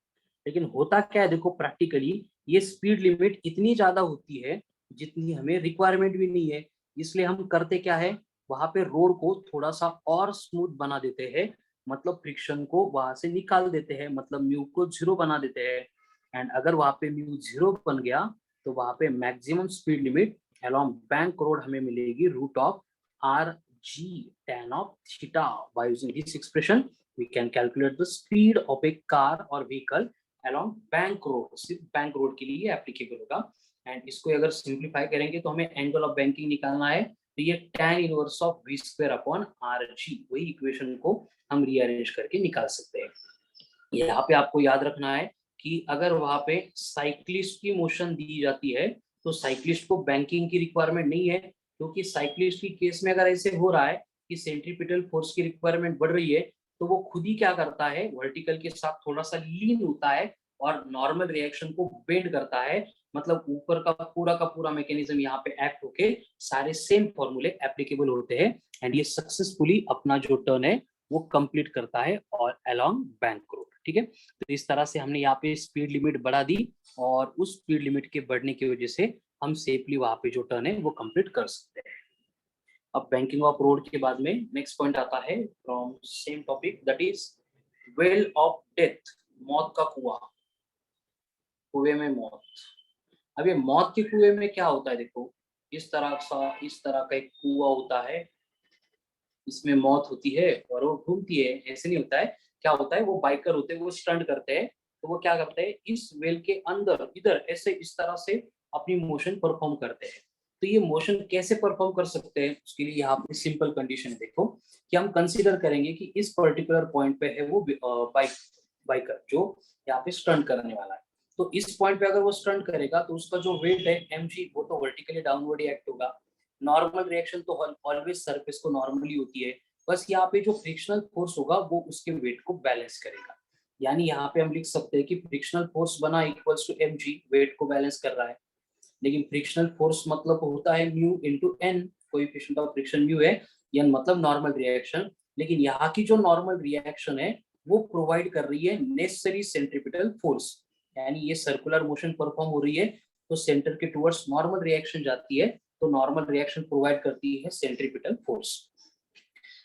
लेकिन होता क्या है, देखो प्रैक्टिकली ये स्पीड लिमिट इतनी ज्यादा होती है जितनी हमें रिक्वायरमेंट भी नहीं है, इसलिए हम करते क्या है, वहां पे रोड को थोड़ा सा और स्मूथ बना देते हैं, मतलब फ्रिक्शन को वहां से निकाल देते हैं, मतलब म्यू को जीरो बना देते हैं। एंड अगर वहां पे म्यू जीरो बन गया तो वहां पे maximum speed limit along bank road हमें मिलेगी root of r g tan of theta। by using this expression we can calculate the speed of a car or vehicle along bank road। सिर्फ bank road के लिए applicable होगा। And इसको अगर simplify करेंगे तो हमें एंगल ऑफ बैंकिंग निकालना है, तो ये tan inverse of v square upon R G, वही इक्वेशन को हम रीअरेंज करके निकाल सकते हैं। यहाँ पे आपको याद रखना है कि अगर वहां पे साइक्लिस्ट की मोशन दी जाती है तो साइक्लिस्ट को बैंकिंग की रिक्वायरमेंट नहीं है, क्योंकि साइक्लिस्ट की केस में अगर ऐसे हो रहा है कि सेंट्रीपिटल फोर्स की रिक्वायरमेंट बढ़ रही है तो वो खुद ही क्या करता है, वर्टिकल के साथ थोड़ा सा लीन होता है और नॉर्मल रिएक्शन को बेंड करता है, मतलब ऊपर का पूरा मैकेनिज्म यहाँ पे एक्ट होके सारे सेम फॉर्मूले एप्लीकेबल होते हैं, एंड ये सक्सेसफुली अपना जो टर्न है वो कंप्लीट करता है और अलोंग बैंक रोड। ठीक है, तो इस तरह से हमने यहाँ पे स्पीड लिमिट बढ़ा दी और उस स्पीड लिमिट के बढ़ने की वजह से हम सेफली वहां पे जो टर्न है वो कंप्लीट कर सकते हैं। अब बैंकिंग ऑफ रोड के बाद में नेक्स्ट पॉइंट आता है from same topic, that is well of death, मौत का कुआं, कुएं में मौत। अब ये मौत के कुएं में क्या होता है, देखो इस तरह का एक कुआं होता है, इसमें मौत होती है और वो घूमती है, ऐसे नहीं होता है। क्या होता है, वो बाइकर होते हैं, वो स्टंट करते हैं, तो वो क्या करते हैं इस वेल के अंदर इधर ऐसे इस तरह से अपनी मोशन परफॉर्म करते हैं। तो ये मोशन कैसे परफॉर्म कर सकते हैं, उसके लिए यहाँ पे सिंपल कंडीशन है, देखो कि हम कंसीडर करेंगे कि इस पर्टिकुलर पॉइंट पे है वो बाइकर जो यहाँ पे स्टंट करने वाला है। तो इस पॉइंट पे अगर वो स्टंट करेगा तो उसका जो वेट है mg वो तो वर्टिकली डाउनवर्ड एक्ट होगा, नॉर्मल रिएक्शन तो ऑलवेज सरफेस को नॉर्मली होती है, बस यहाँ पे जो फ्रिक्शनल फोर्स होगा वो उसके वेट को बैलेंस करेगा। यानी यहाँ पे हम लिख सकते हैं कि फ्रिक्शनल फोर्स बना इक्वल्स टू mg, वेट को बैलेंस कर रहा है। लेकिन फ्रिक्शनल फोर्स मतलब होता है mu into n, coefficient of friction mu है, एन मतलब नॉर्मल रिएक्शन। लेकिन यहाँ की जो नॉर्मल रिएक्शन है वो प्रोवाइड कर रही है नेसेसरी सेंट्रीपिटल फोर्स, यानी ये सर्कुलर मोशन परफॉर्म हो रही है तो सेंटर के टुवर्ड्स नॉर्मल रिएक्शन जाती है, तो नॉर्मल रिएक्शन प्रोवाइड करती है सेंट्रीपिटल फोर्स।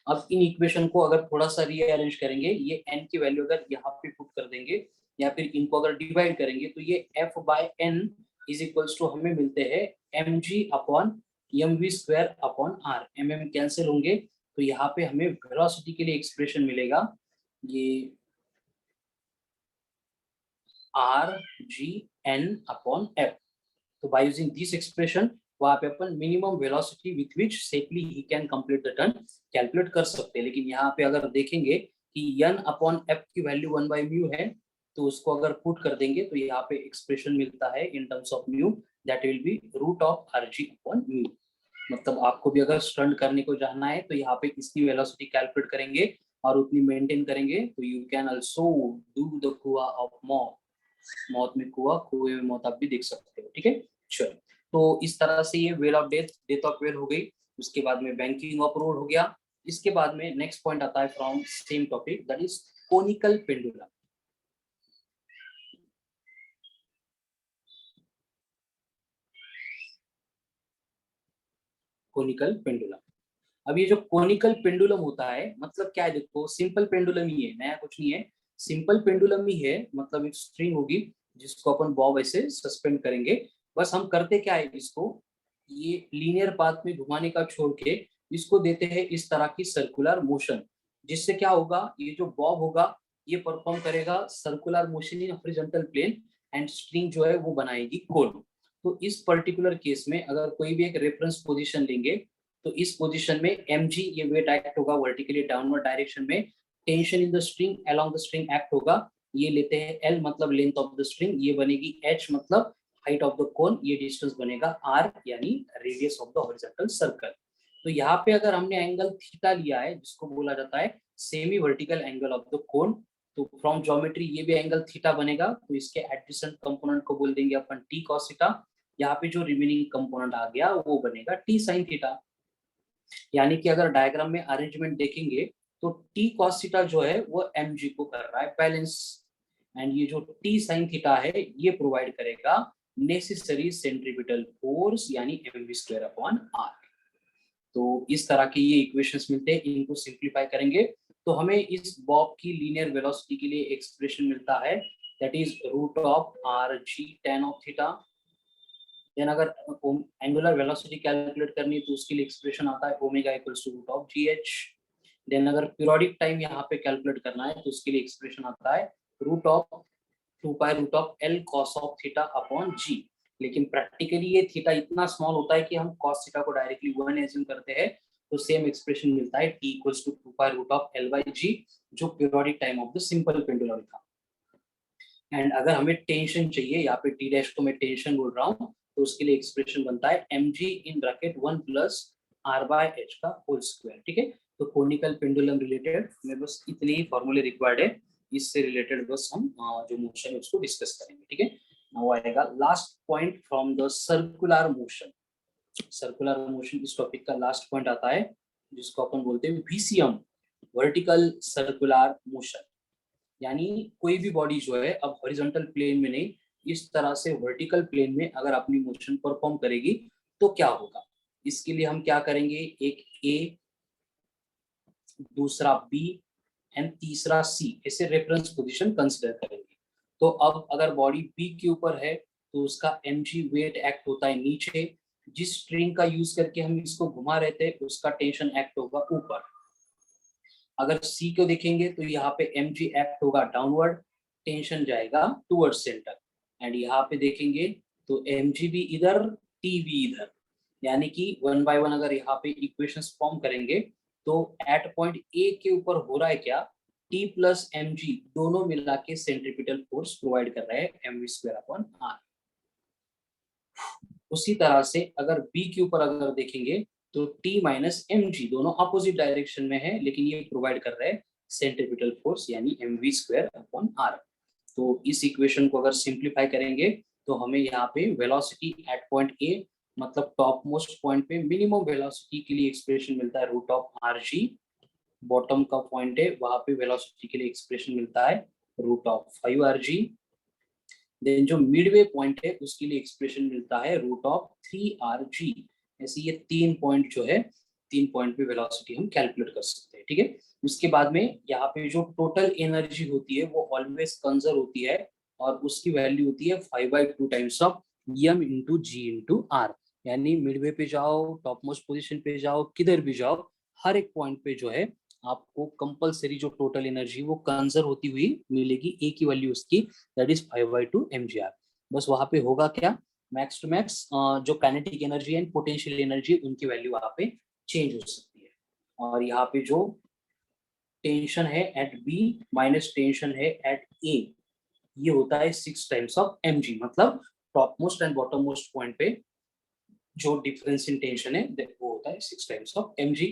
अब इन इक्वेशन को अगर थोड़ा सा रीअरेंज करेंगे, ये n की वैल्यू अगर यहाँ पे पुट कर देंगे या फिर इनको अगर डिवाइड करेंगे तो ये F by n is equals to हमें मिलते हैं mg upon mv square upon r। mm cancel होंगे तो यहाँ पे हमें वेलोसिटी के लिए एक्सप्रेशन मिलेगा ये r g n upon f। तो बाय यूजिंग दिस एक्सप्रेशन वहां पे अपन minimum velocity with which safely he can complete the turn calculate कर सकते हैं। लेकिन यहाँ पे अगर देखेंगे कि n अपॉन f की वैल्यू 1 बाय म्यू है, तो उसको अगर पुट कर देंगे तो यहाँ पे एक्सप्रेशन मिलता है in terms of mu, that will be root of rg upon mu. मतलब आपको भी अगर स्टंट करने को जाना है तो यहाँ पे इसकी वेलोसिटी कैलकुलेट करेंगे और उतनी मेंटेन करेंगे, तो you can also do the कुआ ऑफ मौत, मौत में कुआ, कुएं में मौत आप भी देख सकते हो। ठीक है, चलो। तो इस तरह से ये well of death, death of well हो गई। उसके बाद में बैंकिंग ऑफ रोड हो गया। इसके बाद में नेक्स्ट पॉइंट आता है from same topic, that is conical pendulum. Conical pendulum. अब ये जो कोनिकल पेंडुलम होता है मतलब क्या है, देखो सिंपल पेंडुलम ही है, नया कुछ नहीं है, सिंपल पेंडुलम ही है। मतलब एक स्ट्रिंग होगी जिसको अपन बॉब ऐसे सस्पेंड करेंगे। बस हम करते क्या है, इसको ये लीनियर पाथ में घुमाने का छोड़ के इसको देते हैं इस तरह की सर्कुलर मोशन, जिससे क्या होगा, ये जो बॉब होगा ये परफॉर्म करेगा circular motion in horizontal plane and string जो है वो बनाएगी कोन। तो इस पर्टिकुलर केस में अगर कोई भी एक रेफरेंस पोजीशन लेंगे तो इस पोजीशन में mg ये वेट एक्ट होगा वर्टिकली डाउनवर्ड डायरेक्शन में, tension in the string along the string act होगा, ये लेते हैं l मतलब लेंथ ऑफ द स्ट्रिंग, ये बनेगी h मतलब हाइट ऑफ द कोन, ये डिस्टेंस बनेगा r यानी radius of the horizontal circle. तो यहाँ पे अगर हमने एंगल थीटा लिया है जिसको बोला जाता है semi vertical angle of the cone, तो फ्रॉम ज्योमेट्री ये भी एंगल थीटा बनेगा, तो इसके एडजेसेंट कंपोनेंट को बोल देंगे अपन t cos थीटा। यहाँ पे जो रिमेनिंग कंपोनेंट आ गया वो बनेगा t sin थीटा। यानी कि अगर डायग्राम में अरेंजमेंट देखेंगे तो t cos थीटा जो है वो mg को कर रहा है बैलेंस, एंड ये जो t sin थीटा है ये प्रोवाइड करेगा नेसेसरी सेंट्रीपिटल फोर्स यानी mv स्क्वायर अपॉन r। तो इस तरह के ये इक्वेशंस मिलते हैं, इनको सिंप्लीफाई करेंगे तो हमें इस बॉब की लीनियर वेलोसिटी के लिए एक्सप्रेशन मिलता है, that is root of rg tan of theta. Then अगर एंगुलर वेलोसिटी कैलकुलेट करनी है तो उसके लिए एक्सप्रेशन आता है omega equals to root of gh। Then अगर पीरियोडिक टाइम यहाँ पे कैलकुलेट करना है तो उसके लिए एक्सप्रेशन आता है root of 2 pi root of l cos of theta upon g। लेकिन प्रैक्टिकली ये थीटा इतना स्मॉल होता है कि हम cos थीटा को डायरेक्टली 1 एज्यूम करते हैं, तो सेम एक्सप्रेशन मिलता है t equals to 2 pi root of l by g, जो periodic time of the simple pendulum था। एंड अगर हमें टेंशन चाहिए, यहाँ पे टी डैश को मैं टेंशन बोल रहा हूँ, तो उसके लिए एक्सप्रेशन बनता है mg in bracket 1 plus r by h का होल स्क्वायर। ठीक है, तो कोनिकल पेंडुलम रिलेटेड हमें बस इतने ही फॉर्मूले रिक्वायर्ड है, इससे रिलेटेड बस हम जो मोशन है उसको डिस्कस करेंगे। ठीक है, नाउ आएगा last point from the circular motion. Circular motion इस टॉपिक का लास्ट पॉइंट आता है जिसको अपन बोलते हैं VCM, वर्टिकल सर्कुलर मोशन। यानी कोई भी बॉडी जो है अब हॉरिजॉन्टल प्लेन में नहीं, इस तरह से वर्टिकल प्लेन में अगर अपनी मोशन परफॉर्म करेगी तो क्या होगा, इसके लिए हम क्या करेंगे, एक ए, दूसरा बी एंड तीसरा सी ऐसे रेफरेंस पोजीशन कंसीडर करेंगे। तो अब अगर बॉडी बी के ऊपर है तो उसका mg वेट एक्ट होता है नीचे, जिस स्ट्रिंग का यूज करके हम इसको घुमा रहे थे उसका टेंशन एक्ट होगा ऊपर। अगर सी को देखेंगे तो यहाँ पे mg एक्ट होगा डाउनवर्ड, टेंशन जाएगा टुवर्ड सेंटर। एंड यहाँ पे देखेंगे तो mg भी इधर, t भी इधर, यानी कि 1 बाय 1 अगर यहाँ पे इक्वेशंस फॉर्म करेंगे तो एट पॉइंट ए के ऊपर हो रहा है क्या, t प्लस mg दोनों मिला के सेंट्रीपिटल फोर्स प्रोवाइड कर रहे हैं mv स्क्वायर अपॉन r। उसी तरह से अगर बी के ऊपर अगर देखेंगे तो T माइनस एम जी, दोनों अपोजिट डायरेक्शन में है, लेकिन ये प्रोवाइड कर रहा है सेंट्रीपिटल फोर्स यानी mv स्क्वायर अपॉन r। तो इस इक्वेशन को अगर सिंप्लीफाई करेंगे तो हमें यहाँ पे वेलोसिटी एट पॉइंट ए मतलब टॉप मोस्ट पॉइंट पे मिनिमम वेलोसिटी के लिए एक्सप्रेशन मिलता है root of r g. Bottom का पॉइंट है वहां पे वेलोसिटी के लिए एक्सप्रेशन मिलता है रूट ऑफ 5 rg। देन जो मिडवे पॉइंट है उसके लिए एक्सप्रेशन मिलता है रूट ऑफ 3 rg। ऐसे ये 3 पॉइंट जो है, 3 पॉइंट पे वेलोसिटी हम कैलकुलेट कर सकते हैं, ठीक है। उसके बाद में यहाँ पे जो टोटल एनर्जी होती है वो ऑलवेज कंजर्व होती है और उसकी वैल्यू होती है 5/2 times of m into g into r. यानी मिडवे पे जाओ, टॉप मोस्ट पोजिशन पे जाओ, किधर भी जाओ, हर एक पॉइंट पे जो है आपको कंपलसरी जो टोटल एनर्जी वो कंजर्व होती हुई मिलेगी, एक ही वैल्यू उसकी, दैट इज 5/2 mgr। बस वहां पे होगा क्या, मैक्स टू मैक्स जो kinetic energy and potential energy उनकी वैल्यू वहां पे चेंज हो सकती है। और यहाँ पे जो टेंशन है एट बी माइनस टेंशन है एट ए, ये होता है 6 टाइम्स ऑफ mg। मतलब top most and bottom most point पे जो डिफरेंस इन टेंशन है वो होता है 6 टाइम्स ऑफ mg।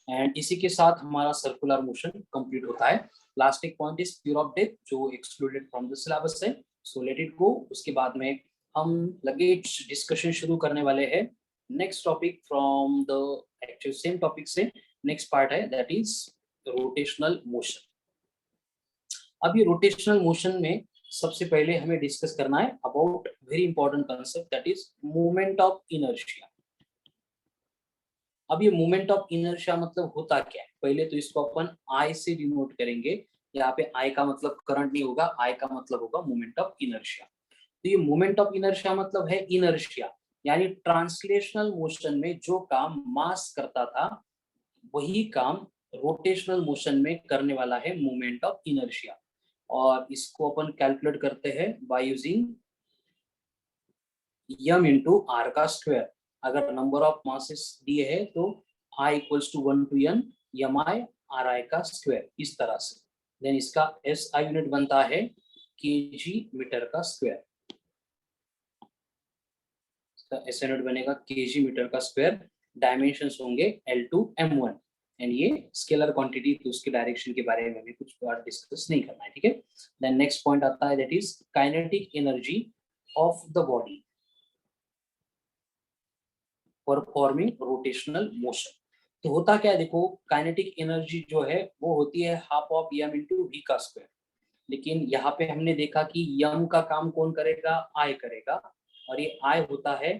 एंड इसी के साथ हमारा सर्कुलर मोशन कंप्लीट होता है। लास्ट एक point is pure of depth जो एक्सक्लूडेड फ्रॉम द सिलेबस है, सो लेट इट गो। उसके बाद में हम लगे डिस्कशन शुरू करने वाले हैं next topic from the actual same topic से। नेक्स्ट पार्ट है दैट इज रोटेशनल मोशन। अब ये रोटेशनल मोशन में सबसे पहले हमें डिस्कस करना है about very important concept that is movement of inertia. अब ये मूवमेंट ऑफ इनर्शिया मतलब होता क्या है, पहले तो इसको अपन आई से डिनोट करेंगे। यहाँ पे आई का मतलब करंट नहीं होगा, आई का मतलब होगा मूवमेंट ऑफ इनर्शिया। तो ये मूवमेंट ऑफ इनर्शिया मतलब है इनर्शिया, यानी ट्रांसलेशनल मोशन में जो काम मास करता था वही काम रोटेशनल मोशन में करने वाला है मूवमेंट ऑफ इनर्शिया। और इसको अपन कैलकुलेट करते हैं by using m into r का स्क्वायर। अगर नंबर ऑफ मासेस दिए है तो I equals to 1 to n mi ri का स्क्वायर, इस तरह से। देन इसका SI यूनिट बनता है kg मीटर का स्क्वायर। इसका SI यूनिट बनेगा kg मीटर का स्क्वायर। डायमेंशंस होंगे L2 M1 एंड ये स्केलर क्वांटिटी, तो उसके डायरेक्शन के बारे में हमें कुछ बात डिस्कस नहीं करना है, ठीक है। देन नेक्स्ट पॉइंट आता है that is kinetic energy of the body performing rotational motion. तो होता क्या है, देखो काइनेटिक एनर्जी जो है वो होती है half of m into v का स्क्वायर। लेकिन यहाँ पे हमने देखा कि m का काम कौन करेगा, I करेगा, और ये I होता है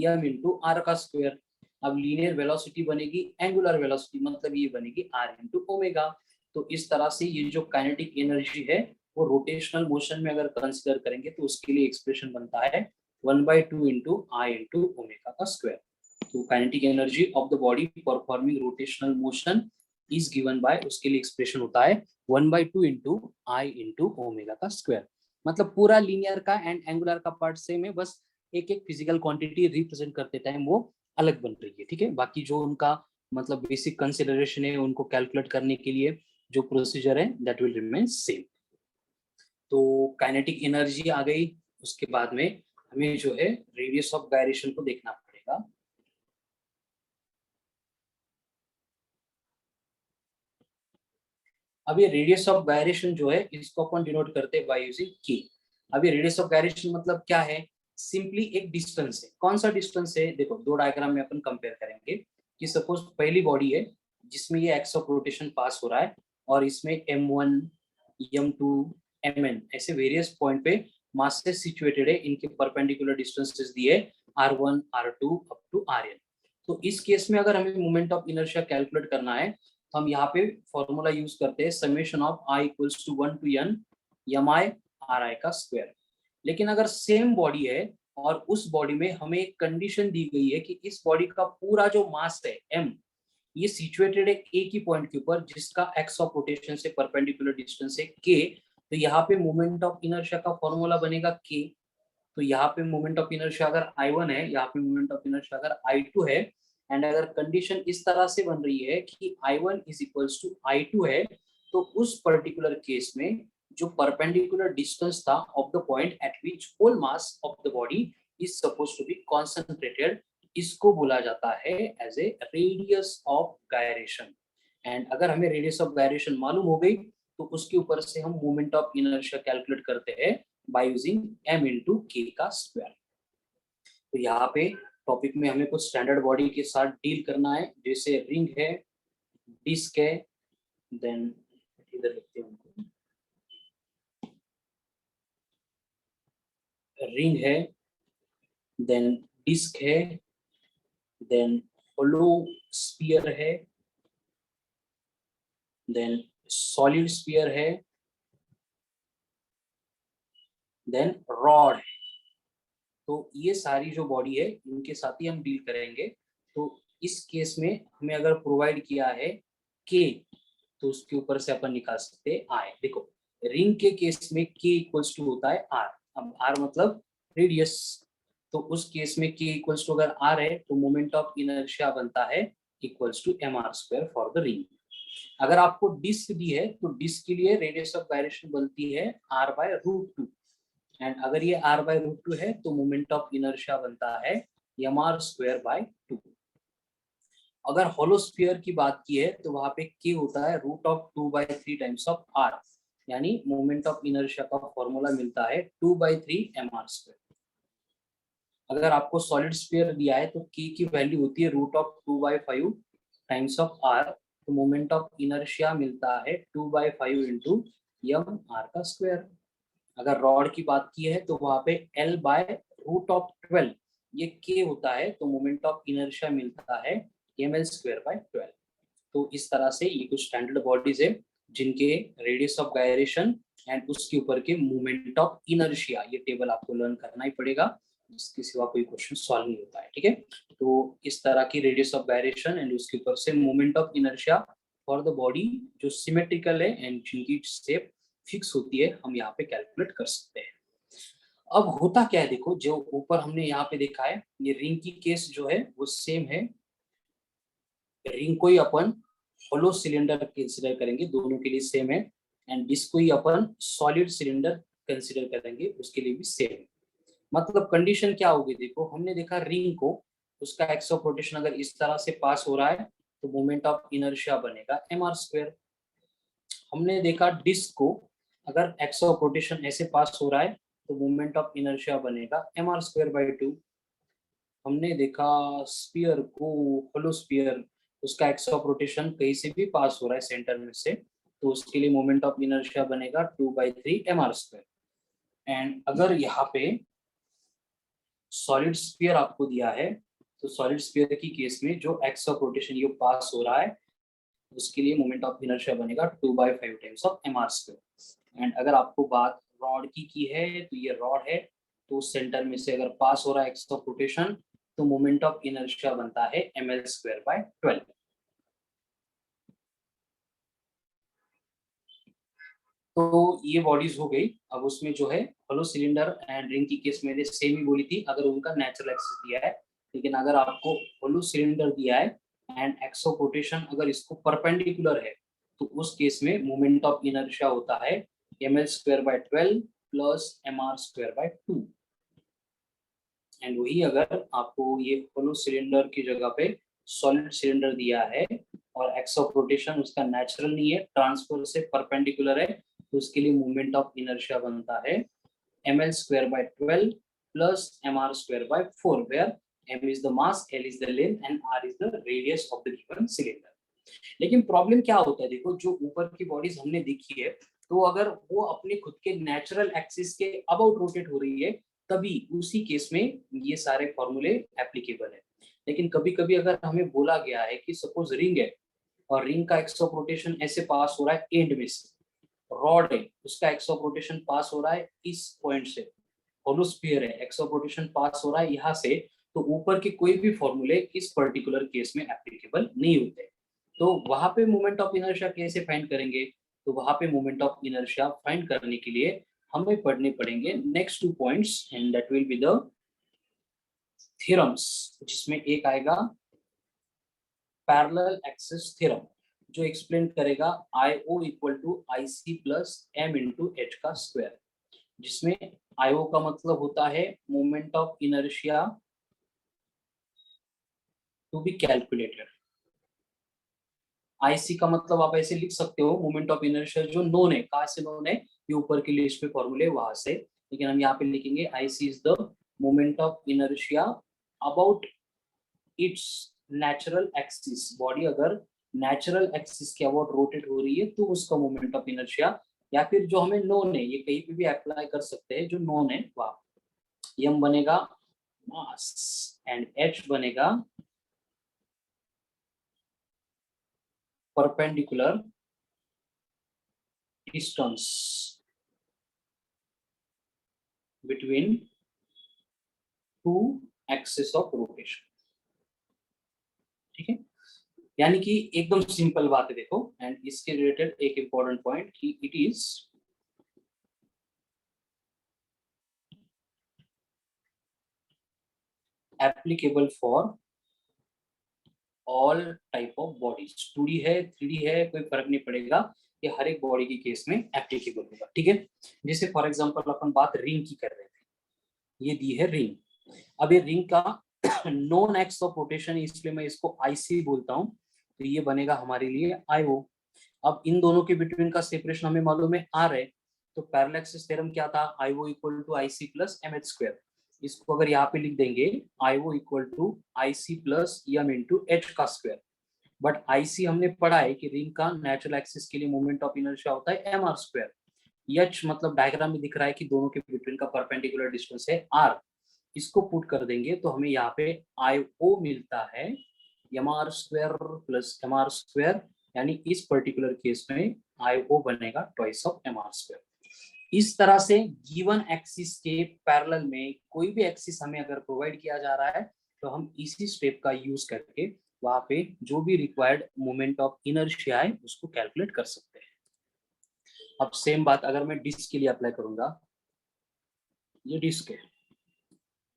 m इंटू आर का स्क्वायर। अब लीनियर वेलोसिटी बनेगी एंगुलर वेलोसिटी, मतलब ये बनेगी r इंटू ओमेगा। तो इस तरह से ये जो काइनेटिक एनर्जी है वो रोटेशनल मोशन में अगर कंसिडर करेंगे तो उसके लिए एक्सप्रेशन बनता है 1/2 इंटू आई इंटू ओमेगा का स्क्वायर। तो kinetic energy of the body performing rotational motion is given bye, उसके लिए एक्सप्रेशन होता है 1/2 इंटू आई इंटू ओमेगा का स्क्वायर। मतलब पूरा लीनियर का एंड एंगुलर का पार्ट सेम है, बस एक एक फिजिकल क्वांटिटी रिप्रेजेंट करते टाइम वो अलग बन रही है, ठीक है। बाकी जो उनका मतलब बेसिक कंसिडरेशन है उनको कैलकुलेट करने के लिए जो प्रोसीजर है दैट विल रिमेन सेम। तो काइनेटिक एनर्जी आ गई, उसके बाद में हमें जो है रेडियस ऑफ गायरेशन को देखना पड़ेगा। अब ये रेडियस ऑफ गायरेशन जो है इसको अपन डिनोट करते हैं बाय यूजिंग के। अब ये रेडियस ऑफ गायरेशन मतलब क्या है, सिंपली एक डिस्टेंस है। कौन सा डिस्टेंस है, देखो दो डायग्राम में अपन कंपेयर करेंगे कि सपोज पहली बॉडी है जिसमें ये एक्स ऑफ रोटेशन पास हो रहा है और इसमें m1 m2 mn ऐसे वेरियस पॉइंट पे मास से सिचुएटेड है, इनके परपेंडिकुलर डिस्टेंसेस दिए r1 r2 up to rn। तो इस केस में अगर हमें मोमेंट ऑफ इनर्शिया कैलकुलेट करना है तो हम यहाँ पे फॉर्मूला यूज करते हैं summation of I equals to 1 to n mi ri का स्क्वायर। लेकिन अगर सेम बॉडी है और उस बॉडी में हमें एक कंडीशन दी गई है कि इस बॉडी का पूरा जो मास है m, ये सिचुएटेड है एक ही पॉइंट के ऊपर जिसका एक्स ऑफ रोटेशन से परपेंडिकुलर डिस्टेंस है k, तो यहाँ पे मोमेंट ऑफ इनर्शिया का फॉर्मूला बनेगा k। तो यहाँ पे मोमेंट ऑफ इनर्शिया अगर I1 है, यहाँ पे मोमेंट ऑफ इनर्शिया अगर I2 है, एंड अगर कंडीशन इस तरह से बन रही है कि I1 is equals to I2 है, तो उस पर्टिकुलर केस में जो परपेंडिकुलर डिस्टेंस था of the point at which whole mass of the body is suppose to be concentrated, इसको बोला जाता है as a radius of gyration. And अगर हमें रेडियस ऑफ गायरेशन मालूम हो गई तो उसके ऊपर से हम मोमेंट ऑफ इनर्शिया कैलकुलेट करते हैं बाय यूजिंग m इंटू के का स्क्वायर। तो यहाँ पे टॉपिक में हमें कुछ स्टैंडर्ड बॉडी के साथ डील करना है, जैसे रिंग है, डिस्क है, देन इधर लिखते हैं उनको, रिंग है, देन डिस्क है, देन होलो स्फीयर है, देन सॉलिड स्फीयर है, देन रॉड है। तो ये सारी जो बॉडी है इनके साथ ही हम डील करेंगे। तो इस केस में हमें अगर प्रोवाइड किया है के, तो उसके ऊपर से अपन निकाल सकते हैं आई। देखो रिंग के केस में के इक्वल्स टू होता है आर। अब आर मतलब रेडियस, तो उस केस में के इक्वल्स टू अगर आर है तो मोमेंट ऑफ इनर्शिया बनता है equals to M R square for the ring. अगर आपको डिस्क दी है तो डिस्क के लिए रेडियस ऑफ गायरेशन बनती है r by root two, and अगर ये r बाय रूट टू है तो मोमेंट ऑफ इनर्शिया बनता है M R square by two. अगर होलो स्फीयर की बात की है तो वहां पे k होता है root of 2/3 times of r, यानी मोमेंट ऑफ इनर्शिया का फॉर्मूला मिलता है 2/3 एम आर स्क्वायर। अगर आपको सॉलिड स्फीयर दिया है तो k की वैल्यू होती है root of 2/5 times of r, तो मोमेंट ऑफ इनर्शिया मिलता है 2/5 इंटू एम आर का स्क्वायर। अगर रॉड की बात की है तो वहां पे L बाय रूट ऑफ 12 ये K होता है, तो मोमेंट ऑफ इनर्शिया मिलता है ml स्क्वायर बाय 12। तो इस तरह से ये कुछ स्टैंडर्ड बॉडीज है जिनके रेडियस ऑफ गायरेशन एंड उसके ऊपर के मोमेंट ऑफ इनर्शिया, ये टेबल आपको लर्न करना ही पड़ेगा, इसके सिवा कोई क्वेश्चन सॉल्व नहीं होता है। ठीक है, तो इस तरह की रेडियस ऑफ गायरेशन एंड उसके ऊपर से moment of inertia for the body जो सिमेट्रिकल है एंड जिनकी शेप फिक्स होती है, हम यहाँ पे कैलकुलेट कर सकते हैं। अब होता क्या है, देखो जो ऊपर हमने यहाँ पे देखा है, ये रिंग की केस जो है वो सेम है। रिंग को ही अपन होलो सिलेंडर कंसिडर करेंगे, दोनों के लिए सेम है, एंड इसको ही अपन सॉलिड सिलेंडर कंसिडर करेंगे, उसके लिए भी सेम है। मतलब कंडीशन क्या होगी, देखो हमने देखा रिंग को, उसका एक्स ऑफ रोटेशन अगर इस तरह से पास हो रहा है तो मोमेंट ऑफ इनर्शिया बनेगा एम आर स्क्वायर। हमने देखा डिस्क को, अगर एक्स ऑफ रोटेशन ऐसे पास हो रहा है तो मोमेंट ऑफ इनर्शिया बनेगा M R square by two. हमने देखा स्पीयर को, होलो स्पीयर, उसका एक्स ऑफ रोटेशन कहीं से भी पास हो रहा है सेंटर में से, तो उसके लिए मोमेंट ऑफ इनर्शिया बनेगा 2/3 एम आर स्क्वायर। एंड अगर यहाँ पे सॉलिड स्पीयर आपको दिया है तो सॉलिड स्पीयर की केस में जो एक्स ऑफ रोटेशन ये पास हो रहा है उसके लिए मोमेंट ऑफ इनर्शिया बनेगा 2/5 times of M are square. And अगर आपको बात रॉड की है तो ये रॉड है, तो सेंटर में से अगर पास हो रहा है एक्स ऑफ रोटेशन तो मोमेंट ऑफ इनर्शिया बनता है एम एल स्क्वायर बाय 12। तो ये बॉडीज हो गई। अब उसमें जो है होलो सिलेंडर एंड रिंग की केस मैंने सेम ही बोली थी अगर उनका नेचुरल एक्सिस दिया है, लेकिन अगर आपको होलो सिलेंडर दिया है एंड एक्स ऑफ रोटेशन अगर इसको परपेंडिकुलर है तो उस केस में मोमेंट ऑफ इनर्शिया होता है M L square by 12 plus M are square by 2। And वही अगर आपको ये होलो सिलेंडर की जगह पे सॉलिड सिलेंडर दिया है और एक्स ऑफ रोटेशन उसका नेचुरल नहीं है, ट्रांसफर से परपेंडिकुलर है, तो उसके लिए मोमेंट ऑफ इनर्शिया बनता है M L square by 12 plus M are square by 4, where m is the mass, l is the length and r is the radius of the given cylinder। लेकिन problem क्या होता है, देखो जो ऊपर की बॉडीज हमने देखी है तो अगर वो अपने खुद के नेचुरल एक्सिस के अबाउट रोटेट हो रही है तभी उसी केस में ये सारे फॉर्मूले एप्लीकेबल है। लेकिन कभी कभी अगर हमें बोला गया है कि सपोज रिंग है और रिंग का एक्स ऑफ रोटेशन ऐसे पास हो रहा है एंड में से, रॉड है उसका एक्स ऑफ रोटेशन पास हो रहा है इस पॉइंट से, होलो स्फीयर है एक्स ऑफ रोटेशन पास हो रहा है यहाँ से, तो ऊपर के कोई भी फॉर्मूले इस पर्टिकुलर केस में एप्लीकेबल नहीं होते। तो वहां पे मोमेंट ऑफ इनर्शिया कैसे फाइंड करेंगे, तो वहां पे मोमेंट ऑफ इनर्शिया फाइंड करने के लिए हमें पढ़ने पड़ेंगे next 2 points and that will be the theorems, जिसमें एक आएगा पैरेलल एक्सिस थ्योरम जो एक्सप्लेन करेगा IO equal to IC plus M into H का स्क्वायर। जिसमें आईओ का मतलब होता है moment of inertia to be calculated. IC का मतलब आप ऐसे लिख सकते हो मोमेंट ऑफ इनर्शिया जो नोन है, कहाँ से नोन है, ये ऊपर की लिस्ट में फॉर्मूले वहां से, लेकिन हम यहाँ पे लिखेंगे IC is the moment of inertia about it's natural axis. Body अगर नेचुरल एक्सिस के अबाउट रोटेट हो रही है तो उसका मोमेंट ऑफ इनर्शिया, या फिर जो हमें नोन है, ये कहीं पे भी अप्लाई कर सकते हैं, जो नोन है वह एम बनेगा मास एंड एच बनेगा perpendicular distance between two axis of rotation. ठीक है, यानी कि एकदम सिंपल बात है देखो, एंड इसके रिलेटेड एक इंपॉर्टेंट पॉइंट कि it is applicable for all type of bodies. 2D है 3D है कोई फर्क नहीं पड़ेगा, ये हर एक बॉडी के केस में एप्लीकेबल होगा। ठीक है, जैसे फॉर एग्जांपल अपन बात रिंग की कर रहे थे, ये दी है रिंग। अब ये रिंग का नॉन एक्स ऑफ रोटेशन, इसलिए मैं इसको आईसी बोलता हूँ, तो ये बनेगा हमारे लिए आईओ। अब इन दोनों के बिटवीन का सेपरेशन हमें मालूम है आर है, तो पैरेलल एक्सिस थ्योरम क्या था, IO equal to IC plus M H square. इसको अगर यहाँ पे लिख देंगे IO equal to IC plus M into H का स्क्वायर। बट आईसी हमने पढ़ा है कि रिंग का नेचुरल एक्सिस के लिए मोमेंट ऑफ इनर्शिया होता है एम आर स्क्वायर। एच मतलब डायग्राम में दिख रहा है कि दोनों के बिटवीन का परपेंडिकुलर डिस्टेंस है आर। इसको पुट कर देंगे तो हमें यहाँ पे आई ओ मिलता है M R square plus M are square, यानी इस पर्टिकुलर केस में आई ओ बनेगा twice of M are square. इस तरह से गिवन एक्सिस के पैरेलल में कोई भी एक्सिस हमें अगर प्रोवाइड किया जा रहा है तो हम इसी स्टेप का यूज करके वहां पे जो भी रिक्वायर्ड मोमेंट ऑफ इनर्शिया है उसको कैलकुलेट कर सकते हैं। अब सेम बात अगर मैं डिस्क के लिए अप्लाई करूंगा, ये डिस्क है,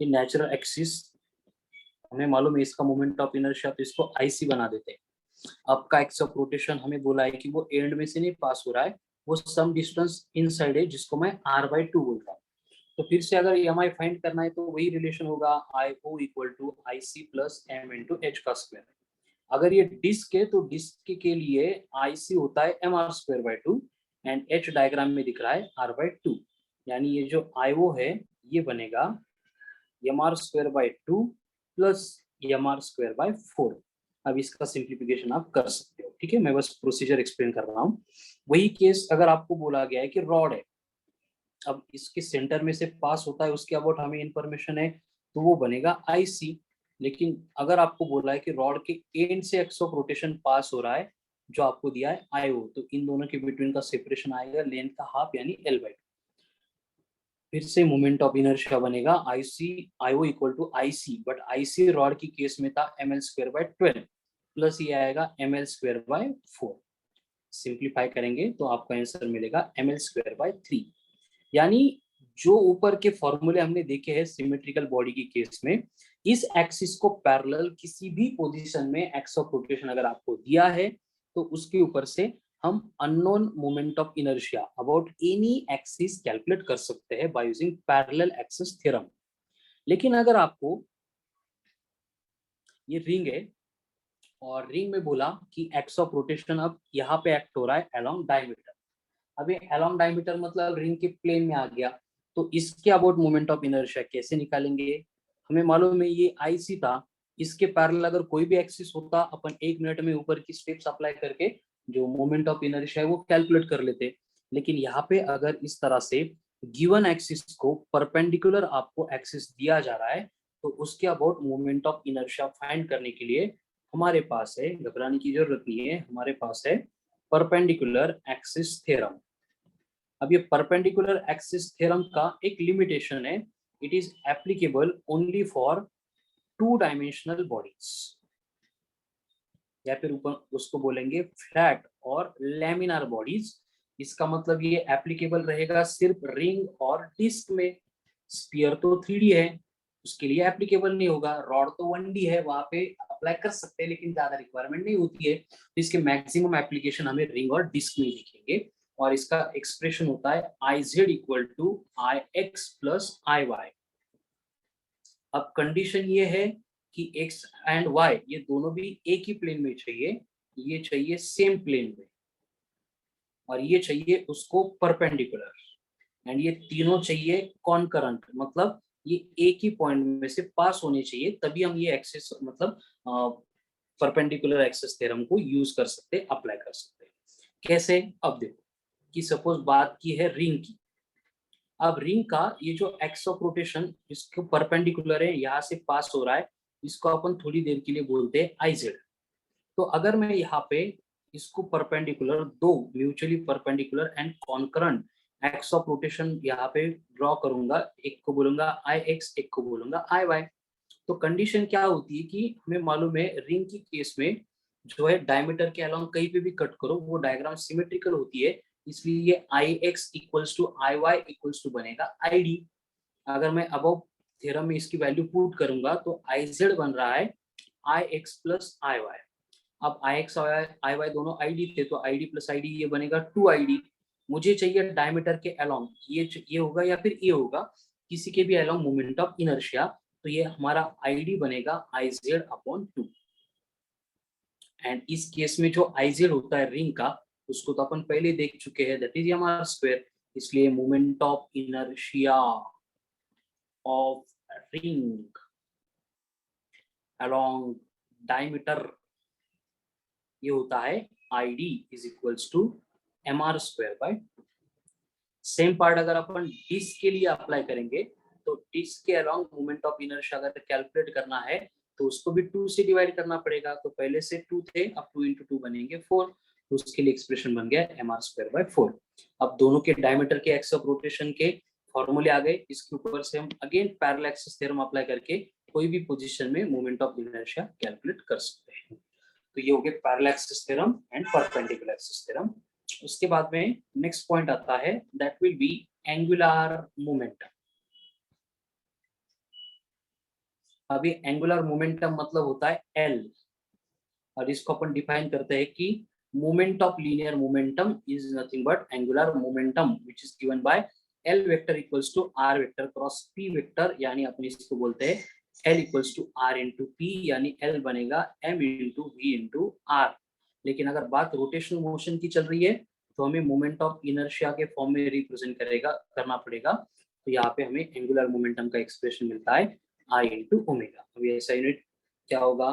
ये नेचुरल एक्सिस हमें मालूम है इसका मोमेंट ऑफ इनर्शिया, तो इसको आईसी बना देते हैं। आपका एक्स ऑफ रोटेशन हमें बोला है कि वो एंड में से नहीं पास हो रहा है, वो सम डिस्टेंस इनसाइड है जिसको मैं r/2 बोल रहा हूँ। तो फिर से अगर एम आई फाइंड करना है तो वही रिलेशन होगा I O equal to I C plus M into H का स्क्वायर। अगर ये डिस्क है तो डिस्क के लिए आई सी होता है M R square by two and H diagram में दिख रहा है r/2, यानी ये जो आई ओ है ये बनेगा M R square by two plus M are square by four. अब इसका सिंप्लीफिकेशन आप कर सकते हो। ठीक है, मैं बस प्रोसीजर एक्सप्लेन कर रहा हूँ। वही केस अगर आपको बोला गया है कि रॉड है, अब इसके सेंटर में से पास होता है, उसके अबाउट हमें इंफॉर्मेशन है, तो वो बनेगा आईसी। लेकिन अगर आपको बोला है कि रॉड के एंड से एक्स ऑफ रोटेशन पास हो रहा है, जो आपको दिया है आईओ, तो इन दोनों के बिटवीन का सेपरेशन आएगा लेंथ का हाफ यानी L/2। फिर से मोमेंट ऑफ इनर्शिया बनेगा IC IO equal to IC, but IC rod की केस में था ml स्क्वायर बाय 12 प्लस ये आएगा ml स्क्वायर बाय 4। सिंप्लीफाई करेंगे तो आपका आंसर मिलेगा ml स्क्वायर बाय 3। यानी जो ऊपर के फॉर्मूले हमने देखे हैं सिमेट्रिकल बॉडी की केस में, इस एक्सिस को पैरेलल किसी भी पोजीशन में एक्स ऑफ रोटेशन अगर आपको दिया है तो उसके ऊपर से हम unknown moment of inertia about any axis calculate कर सकते हैं by using parallel axis theorem. लेकिन अगर आपको ये रिंग है और रिंग में बोला कि एक्स ऑफ रोटेशन अब यहाँ पे एक्ट हो रहा है अलोंग डायमीटर, अब ये अलोंग डायमीटर मतलब रिंग के प्लेन में आ गया, तो इसके अबाउट मोमेंट ऑफ इनर्शिया कैसे निकालेंगे। हमें मालूम है ये आईसी था, इसके पैरेलल अगर कोई भी एक्सिस होता अपन 1 मिनट में ऊपर की स्टेप्स अप्लाई करके जो मोमेंट ऑफ इनर्शिया है वो कैलकुलेट कर लेते। लेकिन यहाँ पे अगर इस तरह से गिवन एक्सिस को परपेंडिकुलर आपको एक्सिस दिया जा रहा है तो उसके about moment of inertia find करने के लिए हमारे पास है, घबराने की जरूरत नहीं है, हमारे पास है परपेंडिकुलर एक्सिस थ्योरम। अब ये परपेंडिकुलर एक्सिस थ्योरम का एक लिमिटेशन है, it is applicable only for 2 dimensional bodies, या फिर ऊपर उसको बोलेंगे फ्लैट और लैमिनार बॉडीज। इसका मतलब ये एप्लीकेबल रहेगा सिर्फ रिंग और डिस्क में। स्फीयर तो 3D है, उसके लिए एप्लीकेबल नहीं होगा। रॉड तो 1D है, वहां पे अप्लाई कर सकते हैं लेकिन ज्यादा रिक्वायरमेंट नहीं होती है, तो इसके मैक्सिमम एप्लीकेशन हमें रिंग और डिस्क में दिखेंगे। और इसका एक्सप्रेशन होता है I Z equal to I X plus I Y. अब कंडीशन ये है कि x एंड y ये दोनों भी एक ही प्लेन में चाहिए, ये चाहिए सेम प्लेन में, और ये चाहिए उसको परपेंडिकुलर, एंड ये तीनों चाहिए कॉन्करेंट, मतलब ये एक ही पॉइंट में से पास होने चाहिए, तभी हम ये एक्सेस मतलब परपेंडिकुलर एक्सेस थ्योरम को यूज कर सकते, अप्लाई कर सकते हैं। कैसे? अब देखो कि सपोज बात की है रिंग की। अब रिंग का ये जो एक्स ऑफ रोटेशन इसको परपेंडिकुलर है, यहाँ से पास हो रहा है, इसको अपन थोड़ी देर के लिए बोलते हैं आई जेड। तो अगर मैं यहाँ पे इसको परपेंडिकुलर, दो mutually perpendicular and concurrent x of rotation यहाँ पे ड्रॉ करूंगा, एक को बोलूंगा आई एक्स, एक को बोलूंगा आई वाई। तो कंडीशन क्या होती है कि हमें मालूम है रिंग की केस में जो है डायमीटर के अलोंग कहीं पे भी कट करो वो डायग्राम सिमेट्रिकल होती है, इसलिए ये I X equals to I Y equals to बनेगा आई डी। अगर मैं अबव थ्योरम में इसकी वैल्यू पुट करूंगा तो आई जेड बन रहा है आई एक्स प्लस आई वाई। अब आई एक्स और आई वाई दोनों आई डी थे, तो I D plus I D ये बनेगा 2ID। मुझे चाहिए डायमीटर के अलोंग, ये होगा या फिर ये होगा, किसी के भी अलोंग मोमेंट ऑफ इनर्शिया, तो ये हमारा आई डी बनेगा आई जेड अपॉन 2। एंड इस केस में जो आई जेड होता है रिंग का, उसको तो अपन पहले देख चुके हैं, that is M are square, इसलिए moment of inertia of ring along diameter ये होता है I D is equals to M R square by. Same part अगर अपन डिस्क के लिए अप्लाई करेंगे, तो डिस्क के अलोंग मोमेंट ऑफ इनर्शिया अगर कैलकुलेट करना है तो उसको भी 2 से डिवाइड करना पड़ेगा। तो पहले से 2 थे, अब 2 into 2 बनेंगे 4, तो उसके लिए एक्सप्रेशन बन गया एम आर स्क्वायर बाय 4। अब दोनों के डायमीटर के एक्स ऑफ रोटेशन के फॉर्मूले आ गए, इसके ऊपर से हम again parallel axis theorem apply करके कोई भी पोजीशन में मोमेंट ऑफ इनर्शिया कैलकुलेट कर सकते हैं। तो ये हो गया parallel axis theorem and perpendicular axis theorem. उसके बाद में नेक्स्ट पॉइंट आता है that will B angular momentum. अभी एंगुलर मोमेंटम मतलब होता है एल, और इसको अपन डिफाइन करते हैं कि moment of linear momentum is nothing but angular momentum which is given by L vector equals to R vector cross P vector, यानी अपन इसको बोलते हैं L equals to are into P, यानी एल बनेगा M into V into R. लेकिन अगर बात रोटेशनल मोशन की चल रही है तो हमें मोमेंट ऑफ इनर्शिया के फॉर्म में रिप्रेजेंट करना पड़ेगा। तो यहाँ पे हमें एंगुलर मोमेंटम का एक्सप्रेशन मिलता है आई इंटू ओमेगा। अभी ऐसा यूनिट क्या होगा,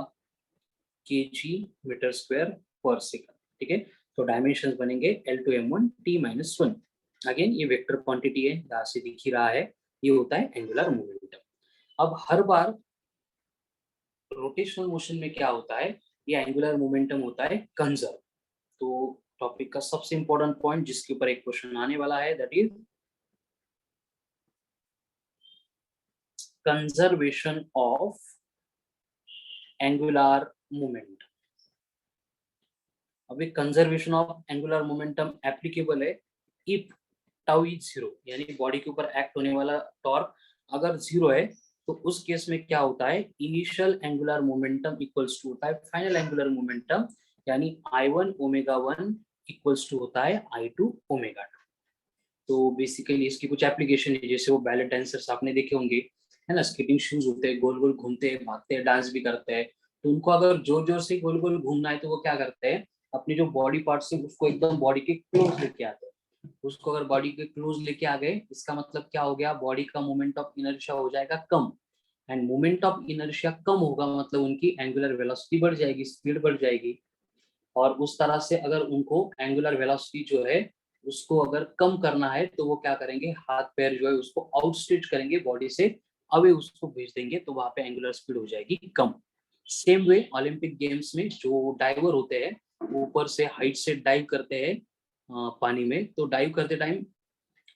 kg मीटर स्क्वायर पर सेकंड। ठीक है, तो डायमेंशंस बनेंगे L2m1 t-1। अगेन ये वेक्टर क्वांटिटी है, यहाँ से दिख ही रहा है, ये होता है एंगुलर मोमेंटम। अब हर बार रोटेशनल मोशन में क्या होता है, ये एंगुलर मोमेंटम होता है कंजर्व। तो टॉपिक का सबसे इंपॉर्टेंट पॉइंट जिसके ऊपर एक क्वेश्चन आने वाला है that is conservation of angular moment. अभी conservation of angular momentum applicable है इफ टाउ इज जीरो, यानी बॉडी के ऊपर एक्ट होने वाला टॉर्क अगर जीरो है तो उस केस में क्या होता है, initial angular momentum equals to होता है फाइनल एंगुलर मोमेंटम, यानी I1 ओमेगा 1 इक्वल्स टू होता है I2 ओमेगा 2। तो बेसिकली इसकी कुछ एप्लीकेशन है, जैसे वो बैले डांसर्स आपने देखे होंगे, है ना, स्केटिंग शूज होते हैं, गोल गोल घूमते हैं, भागते हैं, डांस भी करते हैं। तो उनको अगर जोर जोर से गोल गोल घूमना है तो वो क्या करते हैं, अपने जो बॉडी पार्ट से उसको एकदम बॉडी के क्लोज लेके आते हैं। उसको अगर बॉडी के क्लोज लेके आ गए, इसका मतलब क्या हो गया, बॉडी का मोमेंट ऑफ इनर्शिया हो जाएगा कम, एंड मोमेंट ऑफ इनर्शिया कम होगा मतलब उनकी एंगुलर वेलोसिटी बढ़ जाएगी, स्पीड बढ़ जाएगी। और उस तरह से अगर उनको एंगुलर वेलोसिटी जो है उसको अगर कम करना है तो वो क्या करेंगे, हाथ पैर जो है उसको आउटस्ट्रेच करेंगे, बॉडी से अवे उसको भेज देंगे, तो वहां पे एंगुलर स्पीड हो जाएगी कम। सेम वे ओलंपिक गेम्स में जो डाइवर होते हैं ऊपर से हाइट से डाइव करते हैं पानी में, तो डाइव करते टाइम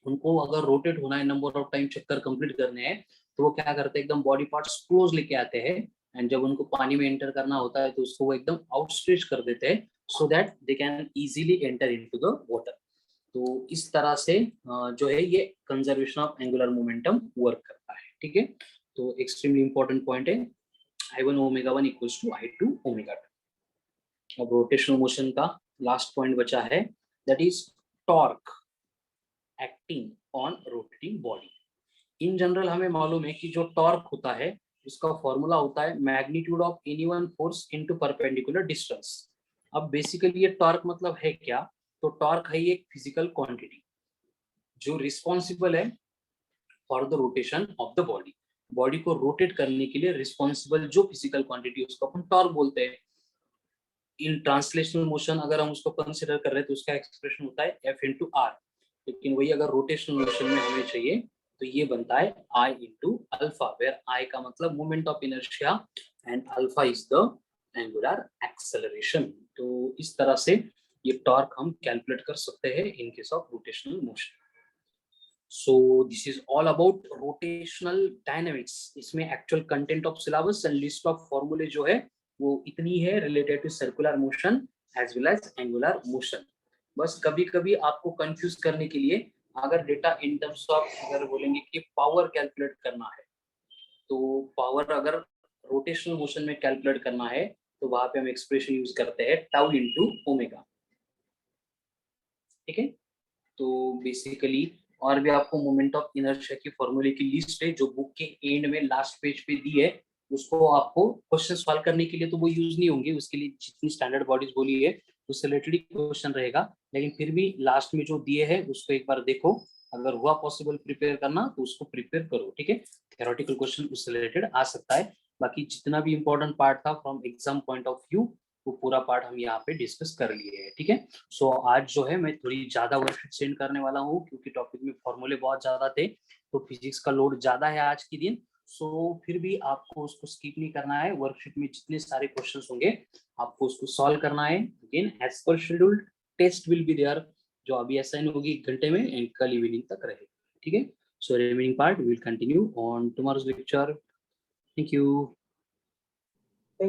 उनको अगर रोटेट होना है, नंबर ऑफ टाइम चक्कर कंप्लीट करने हैं, तो वो क्या करते हैं, एकदम बॉडी पार्ट्स क्लोज लेके आते हैं, एंड जब उनको पानी में एंटर करना होता है तो उसको वो एकदम आउटस्ट्रेच कर देते हैं so that they can easily enter into the water. तो इस तरह से जो है ये conservation of angular momentum work करता है। ठीक है, तो एक्सट्रीमली इंपॉर्टेंट पॉइंट है I1 omega 1 equals to I2 omega 2। अब रोटेशनल मोशन का लास्ट पॉइंट बचा है that is torque acting on rotating body. In general हमें मालूम है कि जो टॉर्क होता है उसका फॉर्मूला होता है magnitude of any one force into perpendicular distance. अब बेसिकली ये टॉर्क मतलब है क्या? तो टॉर्क है एक फिजिकल क्वांटिटी जो रिस्पॉन्सिबल है for the rotation of the body. Body को रोटेट करने के लिए रिस्पॉन्सिबल जो फिजिकल क्वांटिटी उसको अपन टॉर्क बोलते हैं। इन ट्रांसलेशनल मोशन अगर हम उसको कंसिडर कर रहे हैं तो उसका एक्सप्रेशन होता है F इंटू आर, लेकिन वही अगर रोटेशनल मोशन में हमें चाहिए तो ये बनता है I into alpha, where I का मतलब moment of inertia and alpha is the angular acceleration. तो इस तरह से ये टॉर्क हम कैलकुलेट कर सकते हैं in case of rotational motion. So this is all about rotational dynamics। इसमें actual content of syllabus and list of फॉर्मूले जो है वो इतनी है related to circular motion as well as angular motion. बस कभी कभी आपको कंफ्यूज करने के लिए अगर डेटा इन टर्म्स ऑफ अगर बोलेंगे कि पावर कैलकुलेट करना है तो पावर अगर रोटेशनल मोशन में कैलकुलेट करना है तो वहां पे हम एक्सप्रेशन यूज करते हैं टाउ इंटू ओमेगा। ठीक है, तो बेसिकली और भी आपको मोमेंट ऑफ इनर्शिया की फॉर्मूले की लिस्ट है जो बुक के एंड में लास्ट पेज पे दी है। उसको आपको क्वेश्चन सॉल्व करने के लिए तो वो यूज नहीं होंगे, उसके लिए जितनी स्टैंडर्ड बॉडीज बोली है उससे रिलेटेड क्वेश्चन रहेगा, लेकिन फिर भी लास्ट में जो दिए है उसको एक बार देखो, अगर हुआ पॉसिबल प्रिपेयर करना तो उसको प्रिपेयर करो। ठीक है, थ्योरेटिकल क्वेश्चन उससे रिलेटेड आ सकता है। बाकी जितना भी इंपॉर्टेंट पार्ट था from exam point of view वो पूरा पार्ट हम यहाँ पे डिस्कस कर लिए हैं। ठीक है, सो आज जो है मैं थोड़ी ज्यादा वर्कशीट सेंड करने वाला हूँ क्योंकि टॉपिक में फॉर्मूले बहुत ज्यादा थे तो फिजिक्स का लोड ज्यादा है आज के दिन। सो फिर भी आपको उसको स्किप नहीं करना है, वर्कशीट में जितने सारे क्वेश्चंस होंगे आपको उसको सॉल्व करना है। Again as per schedule test will be there जो अभी असाइन होगी 1 घंटे में एंड कल इवनिंग तक रहेगी। ठीक है, so remaining part will continue on tomorrow's lecture. Thank you.